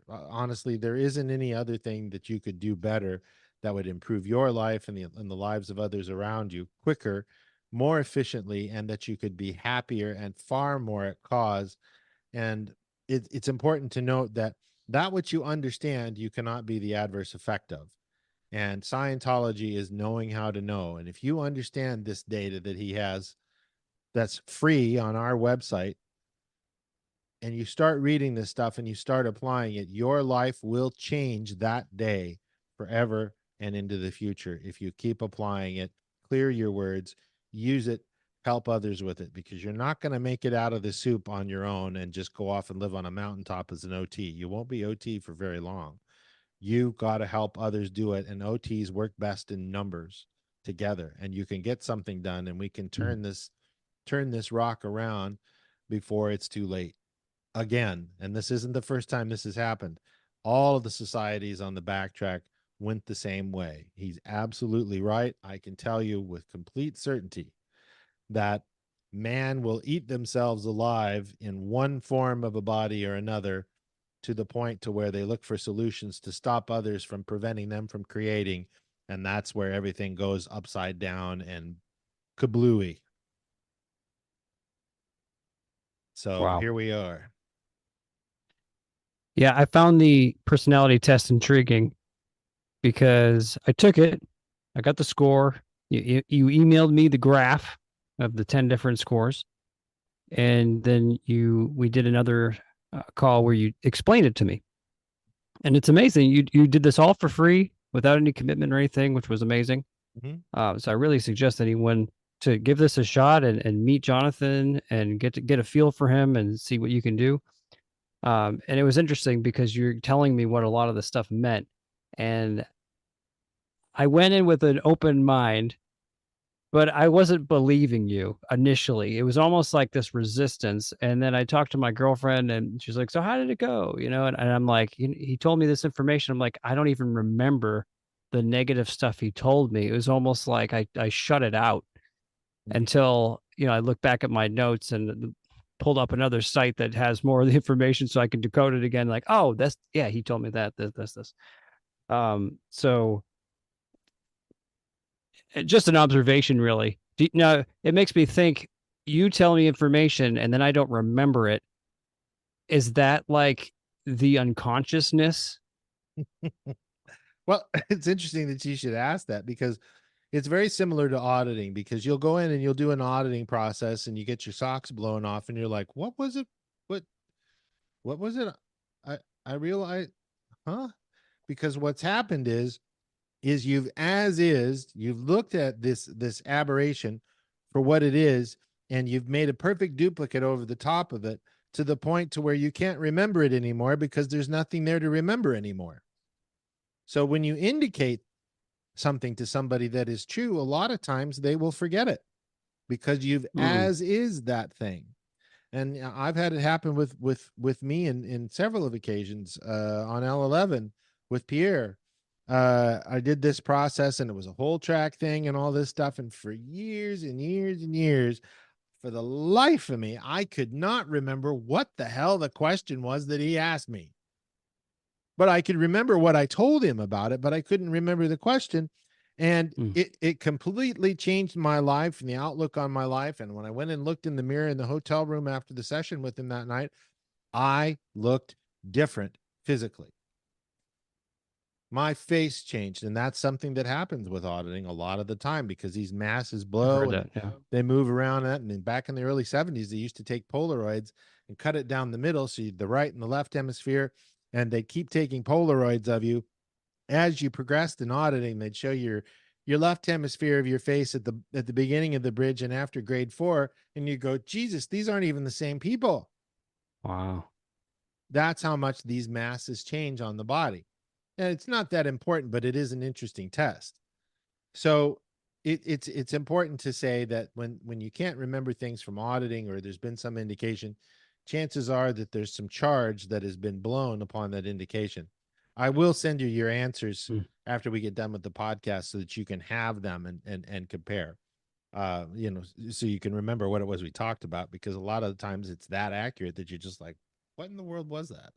honestly, there isn't any other thing that you could do better that would improve your life and the lives of others around you quicker, more efficiently, and that you could be happier and far more at cause. And it's important to note that which you understand, you cannot be the adverse effect of. And Scientology is knowing how to know. And if you understand this data that he has, that's free on our website, and you start reading this stuff and you start applying it, your life will change that day forever and into the future. If you keep applying it, clear your words, use it, help others with it, because you're not going to make it out of the soup on your own and just go off and live on a mountaintop as an OT. You won't be OT for very long. You got to help others do it. And OTs work best in numbers together, and you can get something done, and we can turn this rock around before it's too late. Again, and this isn't the first time this has happened. All of the societies on the backtrack went the same way. He's absolutely right. I can tell you with complete certainty that man will eat themselves alive in one form of a body or another, to the point to where they look for solutions to stop others from preventing them from creating. And that's where everything goes upside down and kablooey. So Wow. here we are. Yeah, I found the personality test intriguing because I took it. I got the score. You emailed me the graph of the 10 different scores. And then we did another call where you explained it to me. And it's amazing. You did this all for free without any commitment or anything, which was amazing. Mm-hmm. So I really suggest anyone to give this a shot and meet Jonathan and get a feel for him and see what you can do. And it was interesting because you're telling me what a lot of the stuff meant. And I went in with an open mind, but I wasn't believing you initially. It was almost like this resistance. And then I talked to my girlfriend and she's like, so how did it go? And I'm like, he told me this information. I'm like, I don't even remember the negative stuff he told me. It was almost like I shut it out until, I look back at my notes and pulled up another site that has more of the information so I can decode it again. Like, oh, he told me that, this. So just an observation, really. Now, it makes me think, you tell me information and then I don't remember it. Is that like the unconsciousness? Well, it's interesting that you should ask that, because it's very similar to auditing, because you'll go in and you'll do an auditing process and you get your socks blown off and you're like, what was it? What was it? I realized, huh? Because what's happened is you've looked at this aberration for what it is, and you've made a perfect duplicate over the top of it, to the point to where you can't remember it anymore because there's nothing there to remember anymore. So when you indicate something to somebody that is true, a lot of times they will forget it because you've as is that thing. And I've had it happen with me in several of occasions on L11 with Pierre. I did this process and it was a whole track thing and all this stuff. And for years and years and years, for the life of me, I could not remember what the hell the question was that he asked me. But I could remember what I told him about it, but I couldn't remember the question. And it completely changed my life and the outlook on my life. And when I went and looked in the mirror in the hotel room after the session with him that night, I looked different physically. My face changed. And that's something that happens with auditing a lot of the time, because these masses blow and they move around that. And then back in the early 70s, they used to take Polaroids and cut it down the middle, so the right and the left hemisphere, and they keep taking Polaroids of you as you progressed in auditing. They'd show your left hemisphere of your face at the beginning of the bridge and after grade 4, and you go, Jesus, these aren't even the same people. Wow. That's how much these masses change on the body. And it's not that important, but it is an interesting test. So it's important to say that when you can't remember things from auditing, or there's been some indication, chances are that there's some charge that has been blown upon that indication. I will send you your answers after we get done with the podcast, so that you can have them and compare, so you can remember what it was we talked about, because a lot of the times it's that accurate that you're just like, what in the world was that?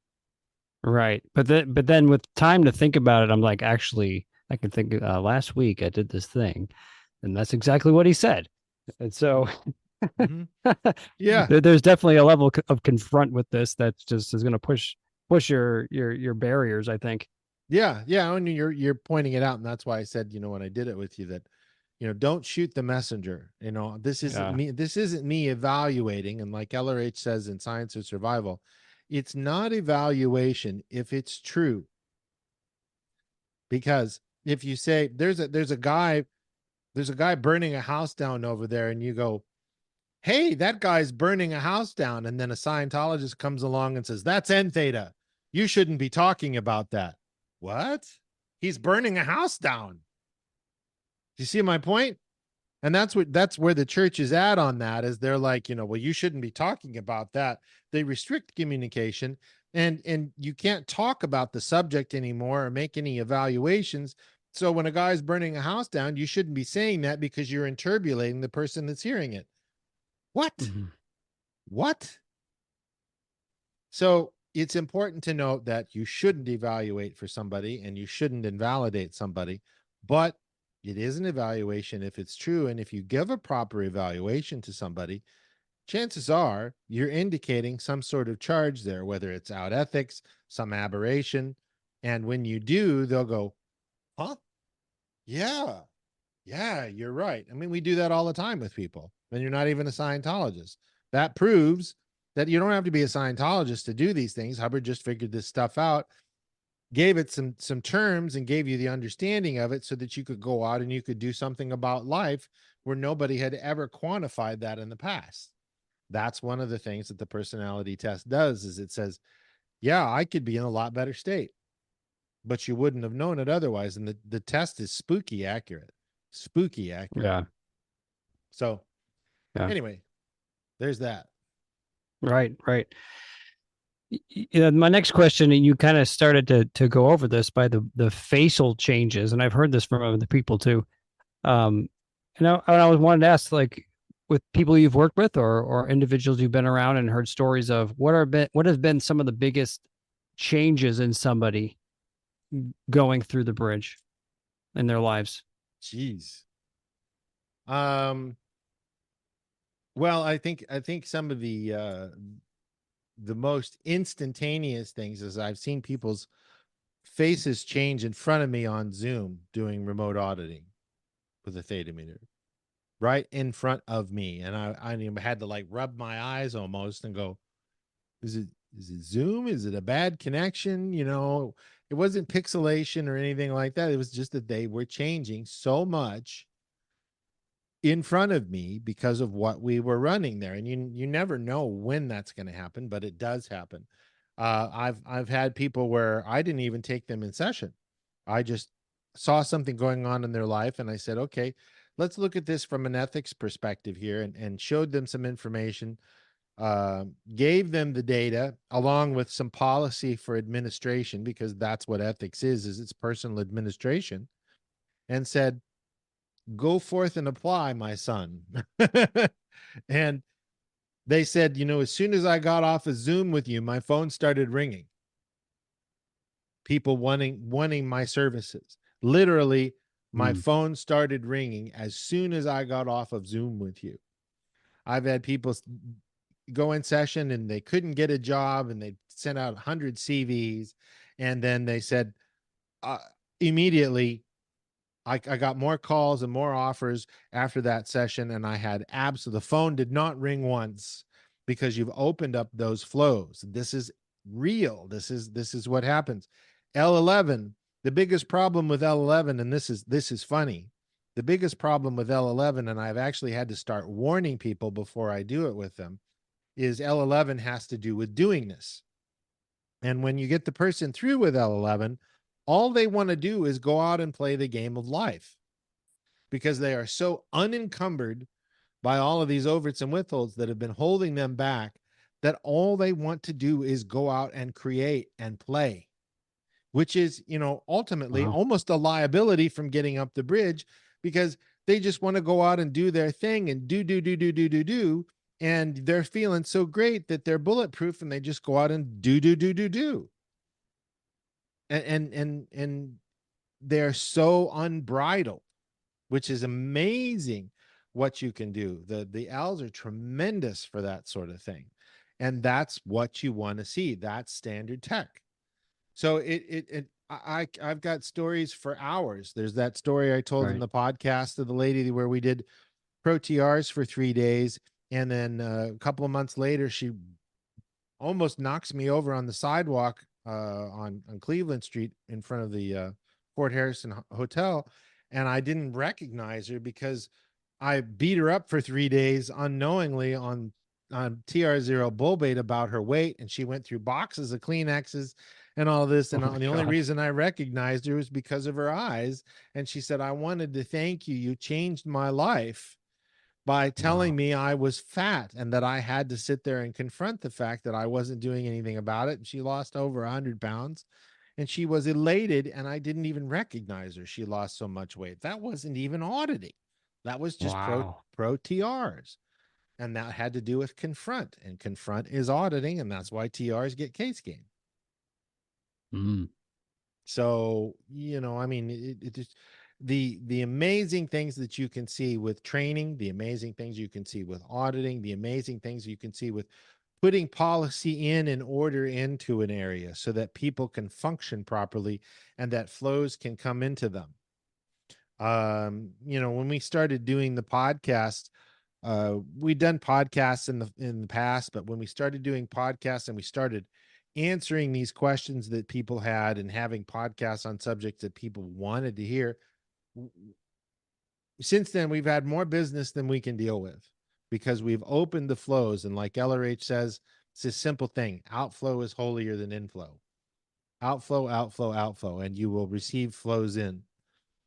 Right. But then with time to think about it, I'm like, actually, I can think last week I did this thing and that's exactly what he said. And so yeah, there's definitely a level of confront with this that just is going to push your barriers, I think. Yeah. And you're pointing it out. And that's why I said, when I did it with you, that, don't shoot the messenger. This isn't me. This isn't me evaluating. And like LRH says in Science of Survival, it's not evaluation if it's true. Because if you say there's a guy burning a house down over there, and you go, hey, that guy's burning a house down, and then a Scientologist comes along and says, that's N Theta, you shouldn't be talking about that. What? He's burning a house down. Do you see my point? And that's where the church is at on that, is they're like, well, you shouldn't be talking about that. They restrict communication. and you can't talk about the subject anymore or make any evaluations. So when a guy's burning a house down, you shouldn't be saying that because you're interpolating the person that's hearing it. What? Mhm. What? So it's important to note that you shouldn't evaluate for somebody and you shouldn't invalidate somebody, but it is an evaluation if it's true. And if you give a proper evaluation to somebody, chances are you're indicating some sort of charge there, whether it's out ethics, some aberration. And when you do, they'll go, huh? Yeah, you're right. I mean, we do that all the time with people, and you're not even a Scientologist. That proves that you don't have to be a Scientologist to do these things. Hubbard just figured this stuff out, gave it some terms, and gave you the understanding of it so that you could go out and you could do something about life where nobody had ever quantified that in the past. That's one of the things that the personality test does, is it says, yeah, I could be in a lot better state, but you wouldn't have known it otherwise. And the test is spooky accurate. Yeah. So Yeah. anyway, there's that. Right. My next question, and you kind of started to go over this by the facial changes, and I've heard this from other people too. And I was wanted to ask, like, with people you've worked with or individuals you've been around and heard stories of, what has been some of the biggest changes in somebody going through the bridge in their lives? Jeez. Well, I think some of the most instantaneous things is I've seen people's faces change in front of me on Zoom doing remote auditing with a Theta Meter, right in front of me. And I had to like rub my eyes almost and go, is it Zoom? Is it a bad connection? You know, it wasn't pixelation or anything like that. It was just that they were changing so much in front of me because of what we were running there. And you never know when that's going to happen, but it does happen. I've had people where I didn't even take them in session. I just saw something going on in their life and I said, okay, let's look at this from an ethics perspective here, and showed them some information, gave them the data along with some policy for administration, because that's what ethics is it's personal administration, and said, go forth and apply, my son. And they said, you know, as soon as I got off of Zoom with you, my phone started ringing. People wanting my services. Literally, my phone started ringing as soon as I got off of Zoom with you. I've had people go in session and they couldn't get a job and they sent out 100 CVs. And then they said, immediately, I got more calls and more offers after that session. And I had the phone did not ring once, because you've opened up those flows. This is real. This is what happens. L11, the biggest problem with L11, and this is funny. The biggest problem with L11, and I've actually had to start warning people before I do it with them, is L11 has to do with doingness. And when you get the person through with L11, all they want to do is go out and play the game of life, because they are so unencumbered by all of these overts and withholds that have been holding them back, that all they want to do is go out and create and play, which is, you know, ultimately almost a liability from getting up the bridge, because they just want to go out and do their thing and do. And they're feeling so great that they're bulletproof, and they just go out and do. And they're so unbridled, which is amazing what you can do. The L's are tremendous for that sort of thing. And that's what you want to see. That's standard tech. So I've got stories for hours. There's that story I told in the podcast of the lady where we did pro-TRs for 3 days. And then a couple of months later, she almost knocks me over on the sidewalk on Cleveland Street in front of the Fort Harrison Hotel. And I didn't recognize her because I beat her up for 3 days unknowingly on TR0 bull bait about her weight. And she went through boxes of Kleenexes and all this. And the only reason I recognized her was because of her eyes. And she said, I wanted to thank you. You changed my life by telling me I was fat and that I had to sit there and confront the fact that I wasn't doing anything about it. And she lost over 100 pounds and she was elated, and I didn't even recognize her. She lost so much weight. That wasn't even auditing. That was just pro TRs. And that had to do with confront, and confront is auditing. And that's why TRs get case game. So, you know, I mean, it just, the amazing things that you can see with training, the amazing things you can see with auditing, the amazing things you can see with putting policy in and order into an area so that people can function properly and that flows can come into them. You know, when we started doing the podcast, we'd done podcasts in the past, but when we started doing podcasts and we started answering these questions that people had and having podcasts on subjects that people wanted to hear, since then we've had more business than we can deal with because we've opened the flows. And like LRH says, it's a simple thing: outflow is holier than inflow. Outflow, outflow, outflow, and you will receive flows in.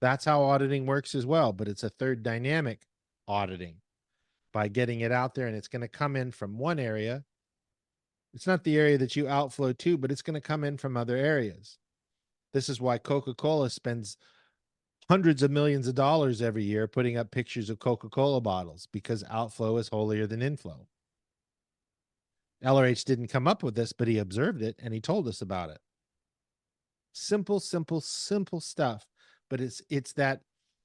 That's how auditing works as well, but it's a third dynamic auditing by getting it out there, and it's going to come in from one area. It's not the area that you outflow to, but it's going to come in from other areas. This is why Coca-Cola spends hundreds of millions of dollars every year putting up pictures of Coca-Cola bottles, because outflow is holier than inflow. LRH didn't come up with this, but he observed it and he told us about it. Simple, simple, simple stuff. But it's that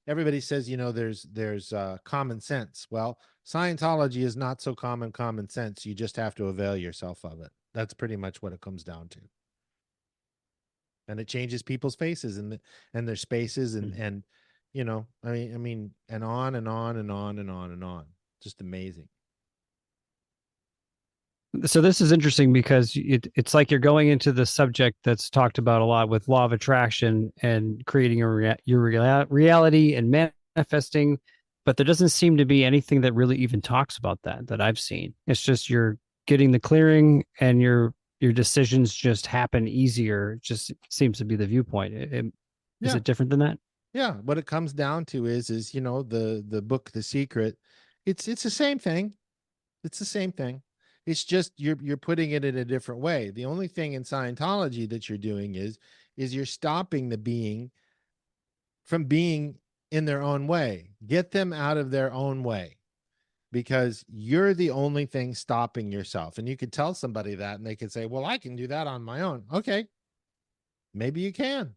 everybody says, you know, there's common sense. Well, Scientology is not so common sense. You just have to avail yourself of it. That's pretty much what it comes down to. And it changes people's faces and their spaces and you know, I mean, and on and on and on and on and on. Just amazing. So this is interesting because it's like you're going into the subject that's talked about a lot with law of attraction and creating your reality and manifesting, but there doesn't seem to be anything that really even talks about that I've seen. It's just you're getting the clearing and your decisions just happen easier. It just seems to be the viewpoint. Is it different than that? Yeah, what it comes down to is you know, the book The Secret. It's the same thing. It's the same thing. It's just you're putting it in a different way. The only thing in Scientology that you're doing is you're stopping the being from being in their own way. Get them out of their own way, because you're the only thing stopping yourself. And you could tell somebody that and they could say, well, I can do that on my own. Okay, maybe you can.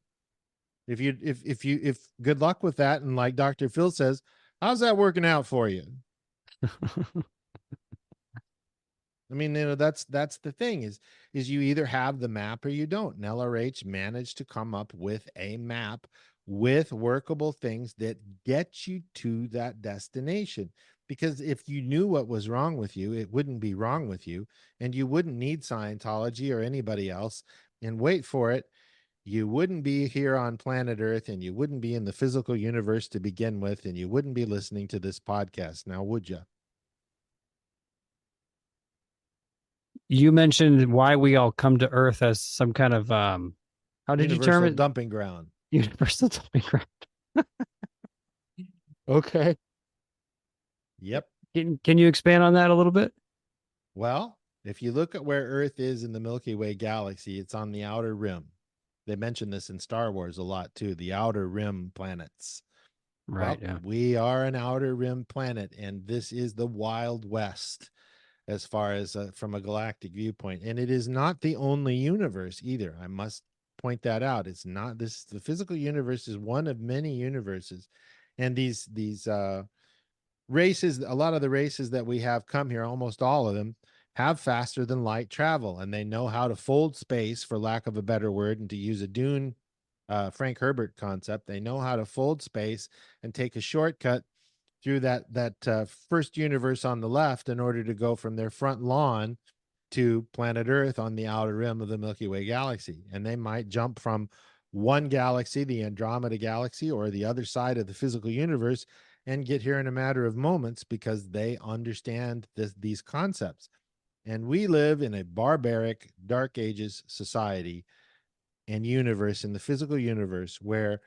If good luck with that. And like Dr. Phil says, how's that working out for you? I mean, you know, that's the thing is you either have the map or you don't. And LRH managed to come up with a map with workable things that get you to that destination. Because if you knew what was wrong with you, it wouldn't be wrong with you, and you wouldn't need Scientology or anybody else. And wait for it, you wouldn't be here on planet Earth, and you wouldn't be in the physical universe to begin with, and you wouldn't be listening to this podcast now, would you? You mentioned why we all come to Earth as some kind of how did you term it? Dumping ground. Universal dumping ground. Okay. Yep. Can you expand on that a little bit? Well, if you look at where Earth is in the Milky Way galaxy, it's on the outer rim. They mention this in Star Wars a lot too, the outer rim planets. Right. Well, we are an outer rim planet, and this is the Wild West as far as from a galactic viewpoint. And it is not the only universe either. I must point that out. It's not this. The physical universe is one of many universes. And these races, a lot of the races that we have come here, almost all of them, have faster than light travel, and they know how to fold space, for lack of a better word, and to use a Dune Frank Herbert concept. They know how to fold space and take a shortcut through that first universe on the left in order to go from their front lawn to planet Earth on the outer rim of the Milky Way galaxy. And they might jump from one galaxy, the Andromeda galaxy, or the other side of the physical universe, and get here in a matter of moments because they understand these concepts. And we live in a barbaric, dark ages society and universe, in the physical universe, where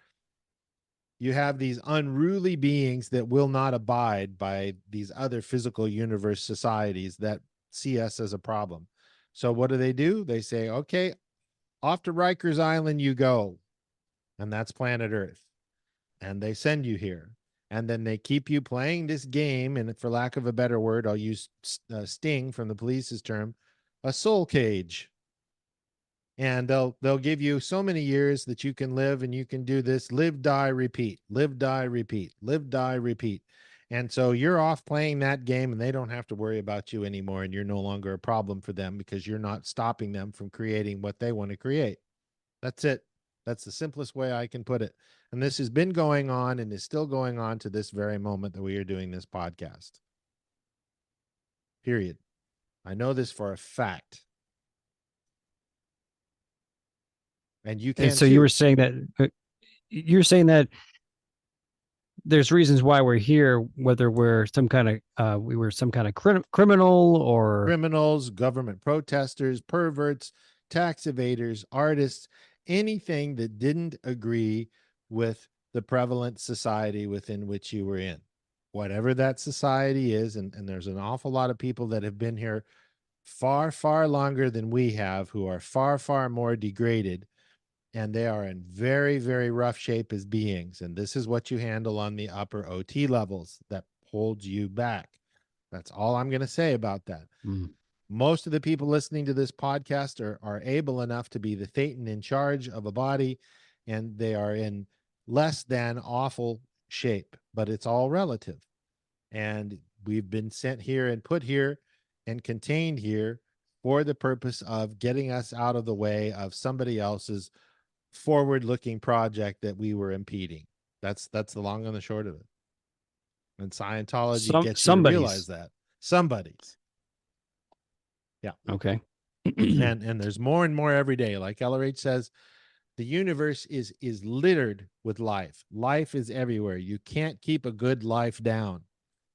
you have these unruly beings that will not abide by these other physical universe societies that see us as a problem. So what do? They say, okay, off to Rikers Island you go. And that's planet Earth. And they send you here. And then they keep you playing this game. And for lack of a better word, I'll use Sting from the Police's term, a soul cage. And they'll give you so many years that you can live, and you can do this: live, die, repeat, live, die, repeat, live, die, repeat. And so you're off playing that game, and they don't have to worry about you anymore, and you're no longer a problem for them because you're not stopping them from creating what they want to create. That's it. That's the simplest way I can put it. And this has been going on and is still going on to this very moment that we are doing this podcast. Period. I know this for a fact. And you can. And so you were saying that there's reasons why we're here, whether we're some kind of criminal or criminals, government protesters, perverts, tax evaders, artists, anything that didn't agree with the prevalent society within which you were in, whatever that society is. And there's an awful lot of people that have been here far, far longer than we have, who are far, far more degraded. And they are in very, very rough shape as beings. And this is what you handle on the upper OT levels that holds you back. That's all I'm going to say about that. Most of the people listening to this podcast are able enough to be the Thetan in charge of a body, and they are in less than awful shape, but it's all relative. And we've been sent here and put here and contained here for the purpose of getting us out of the way of somebody else's forward-looking project that we were impeding. That's the long and the short of it. And Scientology gets you to realize that. Somebody's. Yeah. Okay. and there's more and more every day. Like LRH says, the universe is littered with life. Life is everywhere. You can't keep a good life down.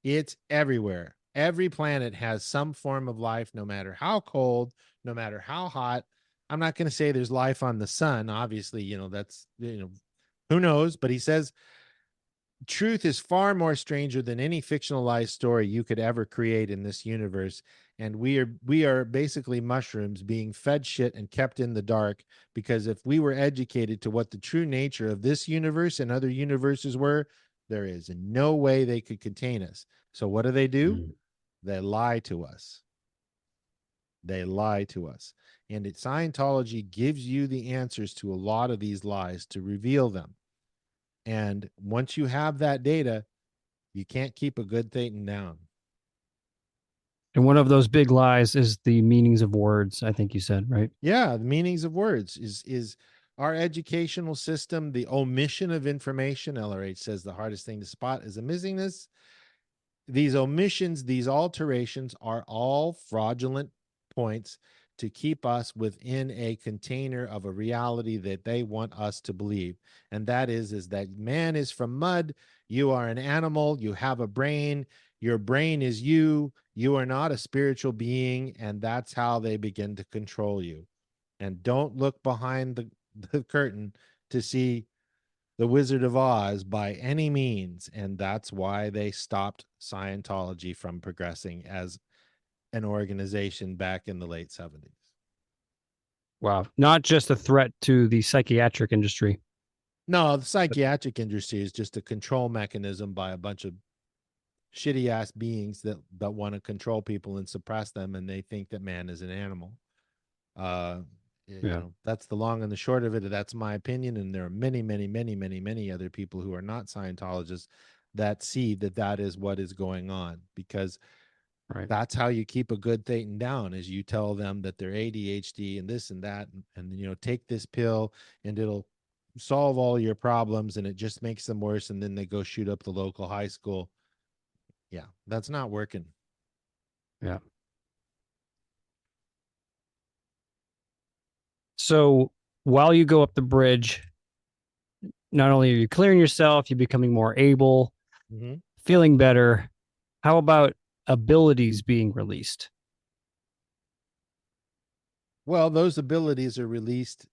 It's everywhere. Every planet has some form of life, no matter how cold, no matter how hot. I'm not going to say there's life on the sun. Obviously, that's, who knows? But he says truth is far more stranger than any fictionalized story you could ever create in this universe. And we are basically mushrooms being fed shit and kept in the dark, because if we were educated to what the true nature of this universe and other universes were, there is no way they could contain us. So what do? They lie to us. They lie to us. And Scientology gives you the answers to a lot of these lies to reveal them. And once you have that data, you can't keep a good Thetan down. And one of those big lies is the meanings of words, I think you said, right? Yeah, the meanings of words is our educational system, the omission of information. LRH says the hardest thing to spot is a missingness. These omissions, these alterations are all fraudulent points to keep us within a container of a reality that they want us to believe. And that is that man is from mud. You are an animal. You have a brain. Your brain is you. You are not a spiritual being. And that's how they begin to control you. And don't look behind the curtain to see the Wizard of Oz by any means. And that's why they stopped Scientology from progressing as an organization back in the late 70s. Wow. Not just a threat to the psychiatric industry. No, the psychiatric industry is just a control mechanism by a bunch of shitty ass beings that want to control people and suppress them, and they think that man is an animal. That's the long and the short of it. That's my opinion, and there are many, many, many, many, many other people who are not Scientologists that see that is what is going on, because that's how you keep a good Thetan down, is you tell them that they're ADHD and this and that, and take this pill and it'll solve all your problems, and it just makes them worse, and then they go shoot up the local high school. Yeah, that's not working. Yeah. So while you go up the bridge, not only are you clearing yourself, you're becoming more able, feeling better. How about abilities being released? Well, those abilities are released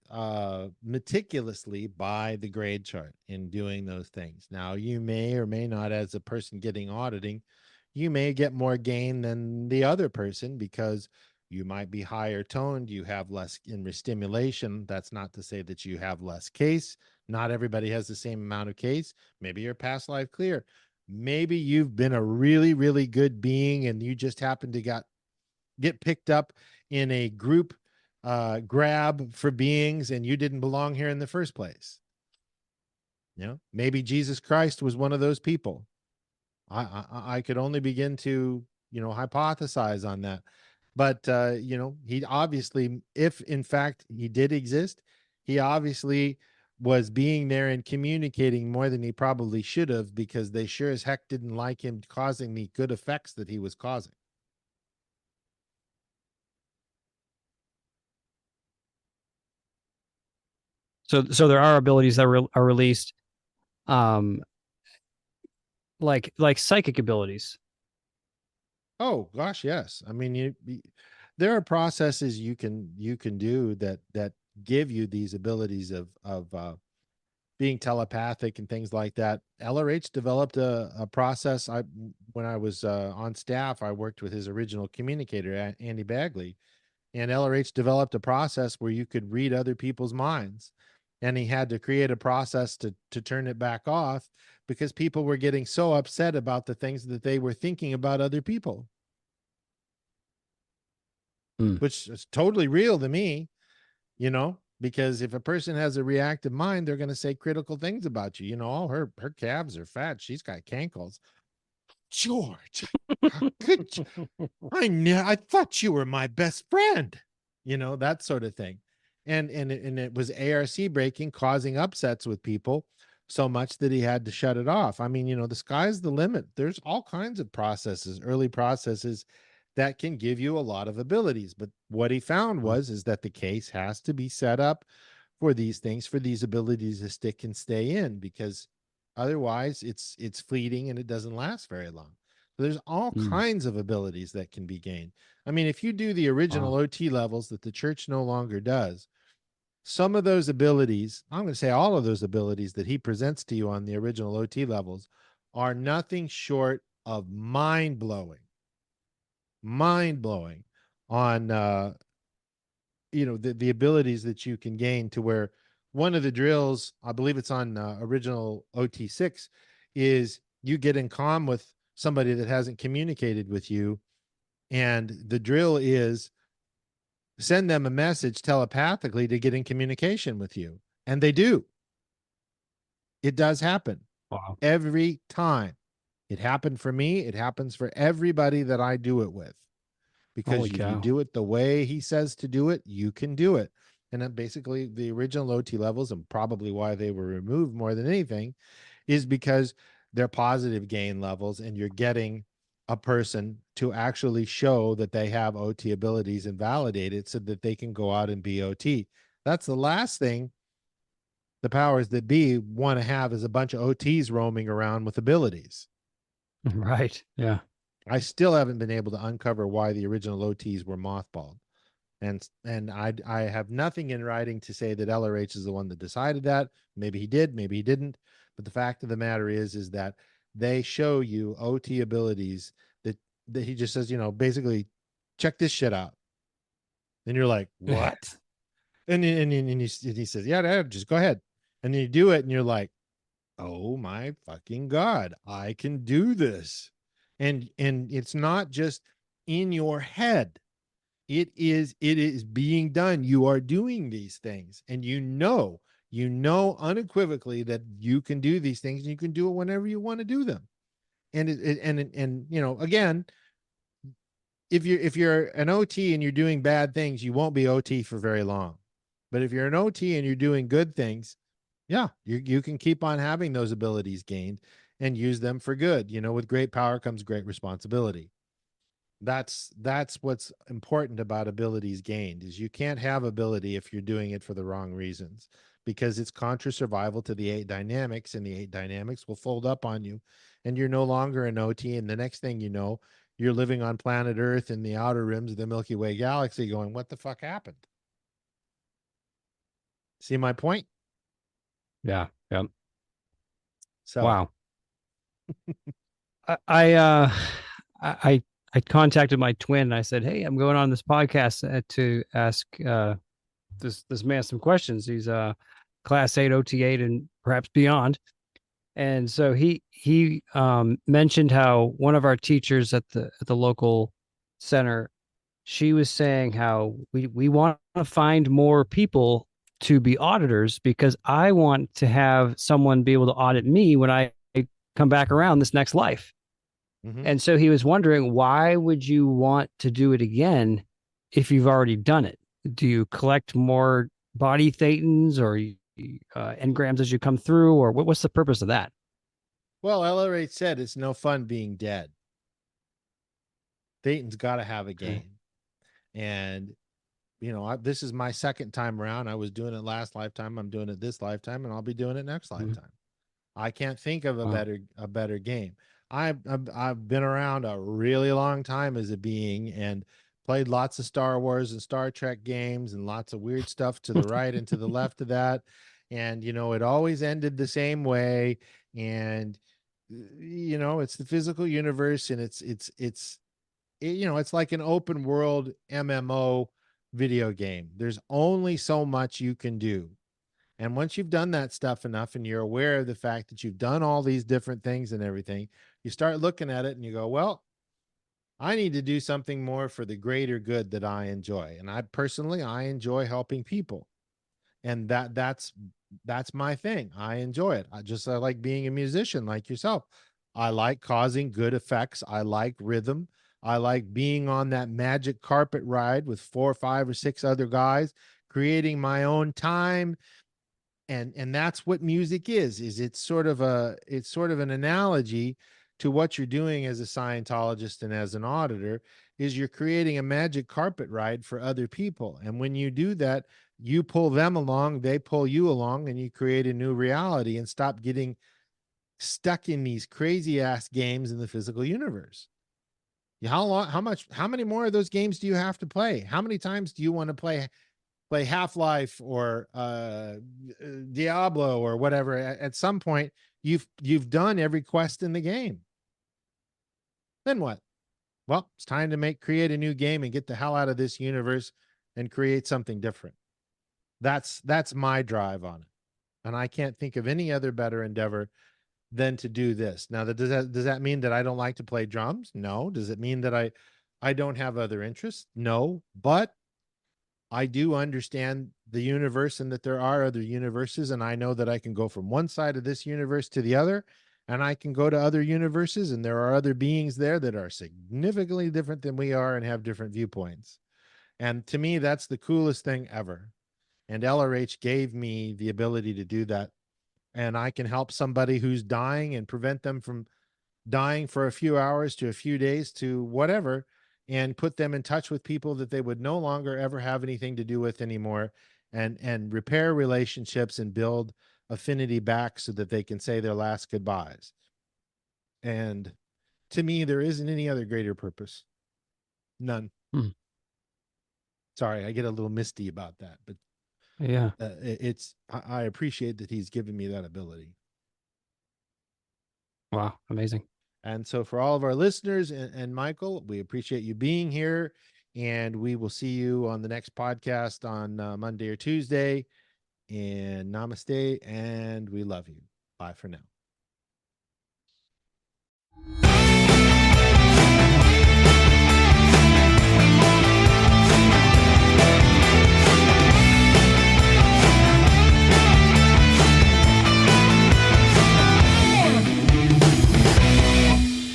meticulously by the grade chart in doing those things. Now, you may or may not, as a person getting auditing, you may get more gain than the other person because you might be higher toned, you have less in stimulation. That's not to say that you have less case. Not everybody has the same amount of case. Maybe your past life clear. Maybe you've been a really, really good being and you just happen to get picked up in a group grab for beings and you didn't belong here in the first place. You know, maybe Jesus Christ was one of those people. I could only begin to, hypothesize on that. But, he obviously, if in fact he did exist, he obviously was being there and communicating more than he probably should have, because they sure as heck didn't like him causing the good effects that he was causing. So there are abilities that are released, um, like psychic abilities. Oh gosh, yes. I mean, there are processes you can do that give you these abilities of being telepathic and things like that. LRH developed a process. When I was on staff, I worked with his original communicator, Andy Bagley, and LRH developed a process where you could read other people's minds. And he had to create a process to turn it back off because people were getting so upset about the things that they were thinking about other people, which is totally real to me, because if a person has a reactive mind, they're going to say critical things about you. Oh, her calves are fat. She's got cankles. George, how could you? I thought you were my best friend, that sort of thing. And it was ARC breaking, causing upsets with people so much that he had to shut it off. I mean, the sky's the limit. There's all kinds of processes, early processes that can give you a lot of abilities. But what he found is that the case has to be set up for these things, for these abilities to stick and stay in, because otherwise it's fleeting and it doesn't last very long. So there's all kinds of abilities that can be gained. I mean, if you do the original OT levels that the church no longer does, some of those abilities, I'm going to say all of those abilities that he presents to you on the original OT levels, are nothing short of mind-blowing on the abilities that you can gain, to where one of the drills, I believe it's on original OT6, is you get in comm with somebody that hasn't communicated with you, and the drill is send them a message telepathically to get in communication with you, and they do. It does happen. Wow. Every time. It happened for me. It happens for everybody that I do it with. Because if you do it the way he says to do it, you can do it. And then basically the original OT levels, and probably why they were removed more than anything, is because they're positive gain levels, and you're getting a person to actually show that they have OT abilities and validate it so that they can go out and be OT. That's the last thing the powers that be want to have, is a bunch of OTs roaming around with abilities. Right. Yeah. I still haven't been able to uncover why the original OTs were mothballed. And I have nothing in writing to say that LRH is the one that decided that. Maybe he did, maybe he didn't. But the fact of the matter is that they show you OT abilities that he just says, basically, check this shit out. And you're like, what? and he says, yeah, just go ahead. And then you do it, and you're like, oh my fucking God, I can do this. And it's not just in your head. It is being done. You are doing these things, and you know unequivocally that you can do these things, and you can do it whenever you want to do them. And again, if you're an OT and you're doing bad things, you won't be OT for very long. But if you're an OT and you're doing good things, yeah, you can keep on having those abilities gained and use them for good. With great power comes great responsibility. That's what's important about abilities gained, is you can't have ability if you're doing it for the wrong reasons, because it's contra survival to the 8 dynamics, and the 8 dynamics will fold up on you, and you're no longer an OT. And the next thing you know, you're living on planet Earth in the outer rims of the Milky Way galaxy going, what the fuck happened? See my point? Yeah. Yep. So Wow. I I contacted my twin and I said, "Hey, I'm going on this podcast to ask this man some questions. He's class 8 OT8 and perhaps beyond." And so he mentioned how one of our teachers at the local center, she was saying how we want to find more people to be auditors because I want to have someone be able to audit me when I come back around this next life. mhm. And so he was wondering, why would you want to do it again if you've already done it? Do you collect more body thetans or engrams as you come through, or what's the purpose of that? Well, LRH said it's no fun being dead. Dayton's got to have a game. And, you know, this is my second time around. I was doing it last lifetime. I'm doing it this lifetime, and I'll be doing it next lifetime. I can't think of a better game. I've been around a really long time as a being and played lots of Star Wars and Star Trek games and lots of weird stuff to the right and to the left of that. And, you know, it always ended the same way. And, you know, it's the physical universe, and you know, it's like an open world MMO video game. There's only so much you can do. And once you've done that stuff enough and you're aware of the fact that you've done all these different things and everything, you start looking at it and you go, well, I need to do something more for the greater good that I enjoy. And I personally enjoy helping people. And that's my thing. I enjoy it. I like being a musician like yourself. I like causing good effects. I like rhythm. I like being on that magic carpet ride with 4, 5, or 6 other guys, creating my own time. And that's what music is it's sort of an analogy to what you're doing as a Scientologist and as an auditor. Is you're creating a magic carpet ride for other people, and when you do that, you pull them along, they pull you along, and you create a new reality and stop getting stuck in these crazy ass games in the physical universe. How many more of those games do you have to play? How many times do you want to play Half-Life or Diablo or whatever? At some point, you've done every quest in the game. Then what? Well, it's time to create a new game and get the hell out of this universe and create something different. That's my drive on it, and I can't think of any other better endeavor than to do this. Now, does that mean that I don't like to play drums? No. Does it mean that I don't have other interests? No. But I do understand the universe and that there are other universes, and I know that I can go from one side of this universe to the other, and I can go to other universes, and there are other beings there that are significantly different than we are and have different viewpoints. And to me, that's the coolest thing ever. And LRH gave me the ability to do that. And I can help somebody who's dying and prevent them from dying for a few hours to a few days to whatever, and put them in touch with people that they would no longer ever have anything to do with anymore, and repair relationships and build affinity back so that they can say their last goodbyes. And to me, there isn't any other greater purpose. None. Sorry, I get a little misty about that, but Yeah. I appreciate that he's given me that ability. Wow. Amazing. And so for all of our listeners and Michael, we appreciate you being here, and we will see you on the next podcast on Monday or Tuesday. And namaste, and we love you. Bye for now.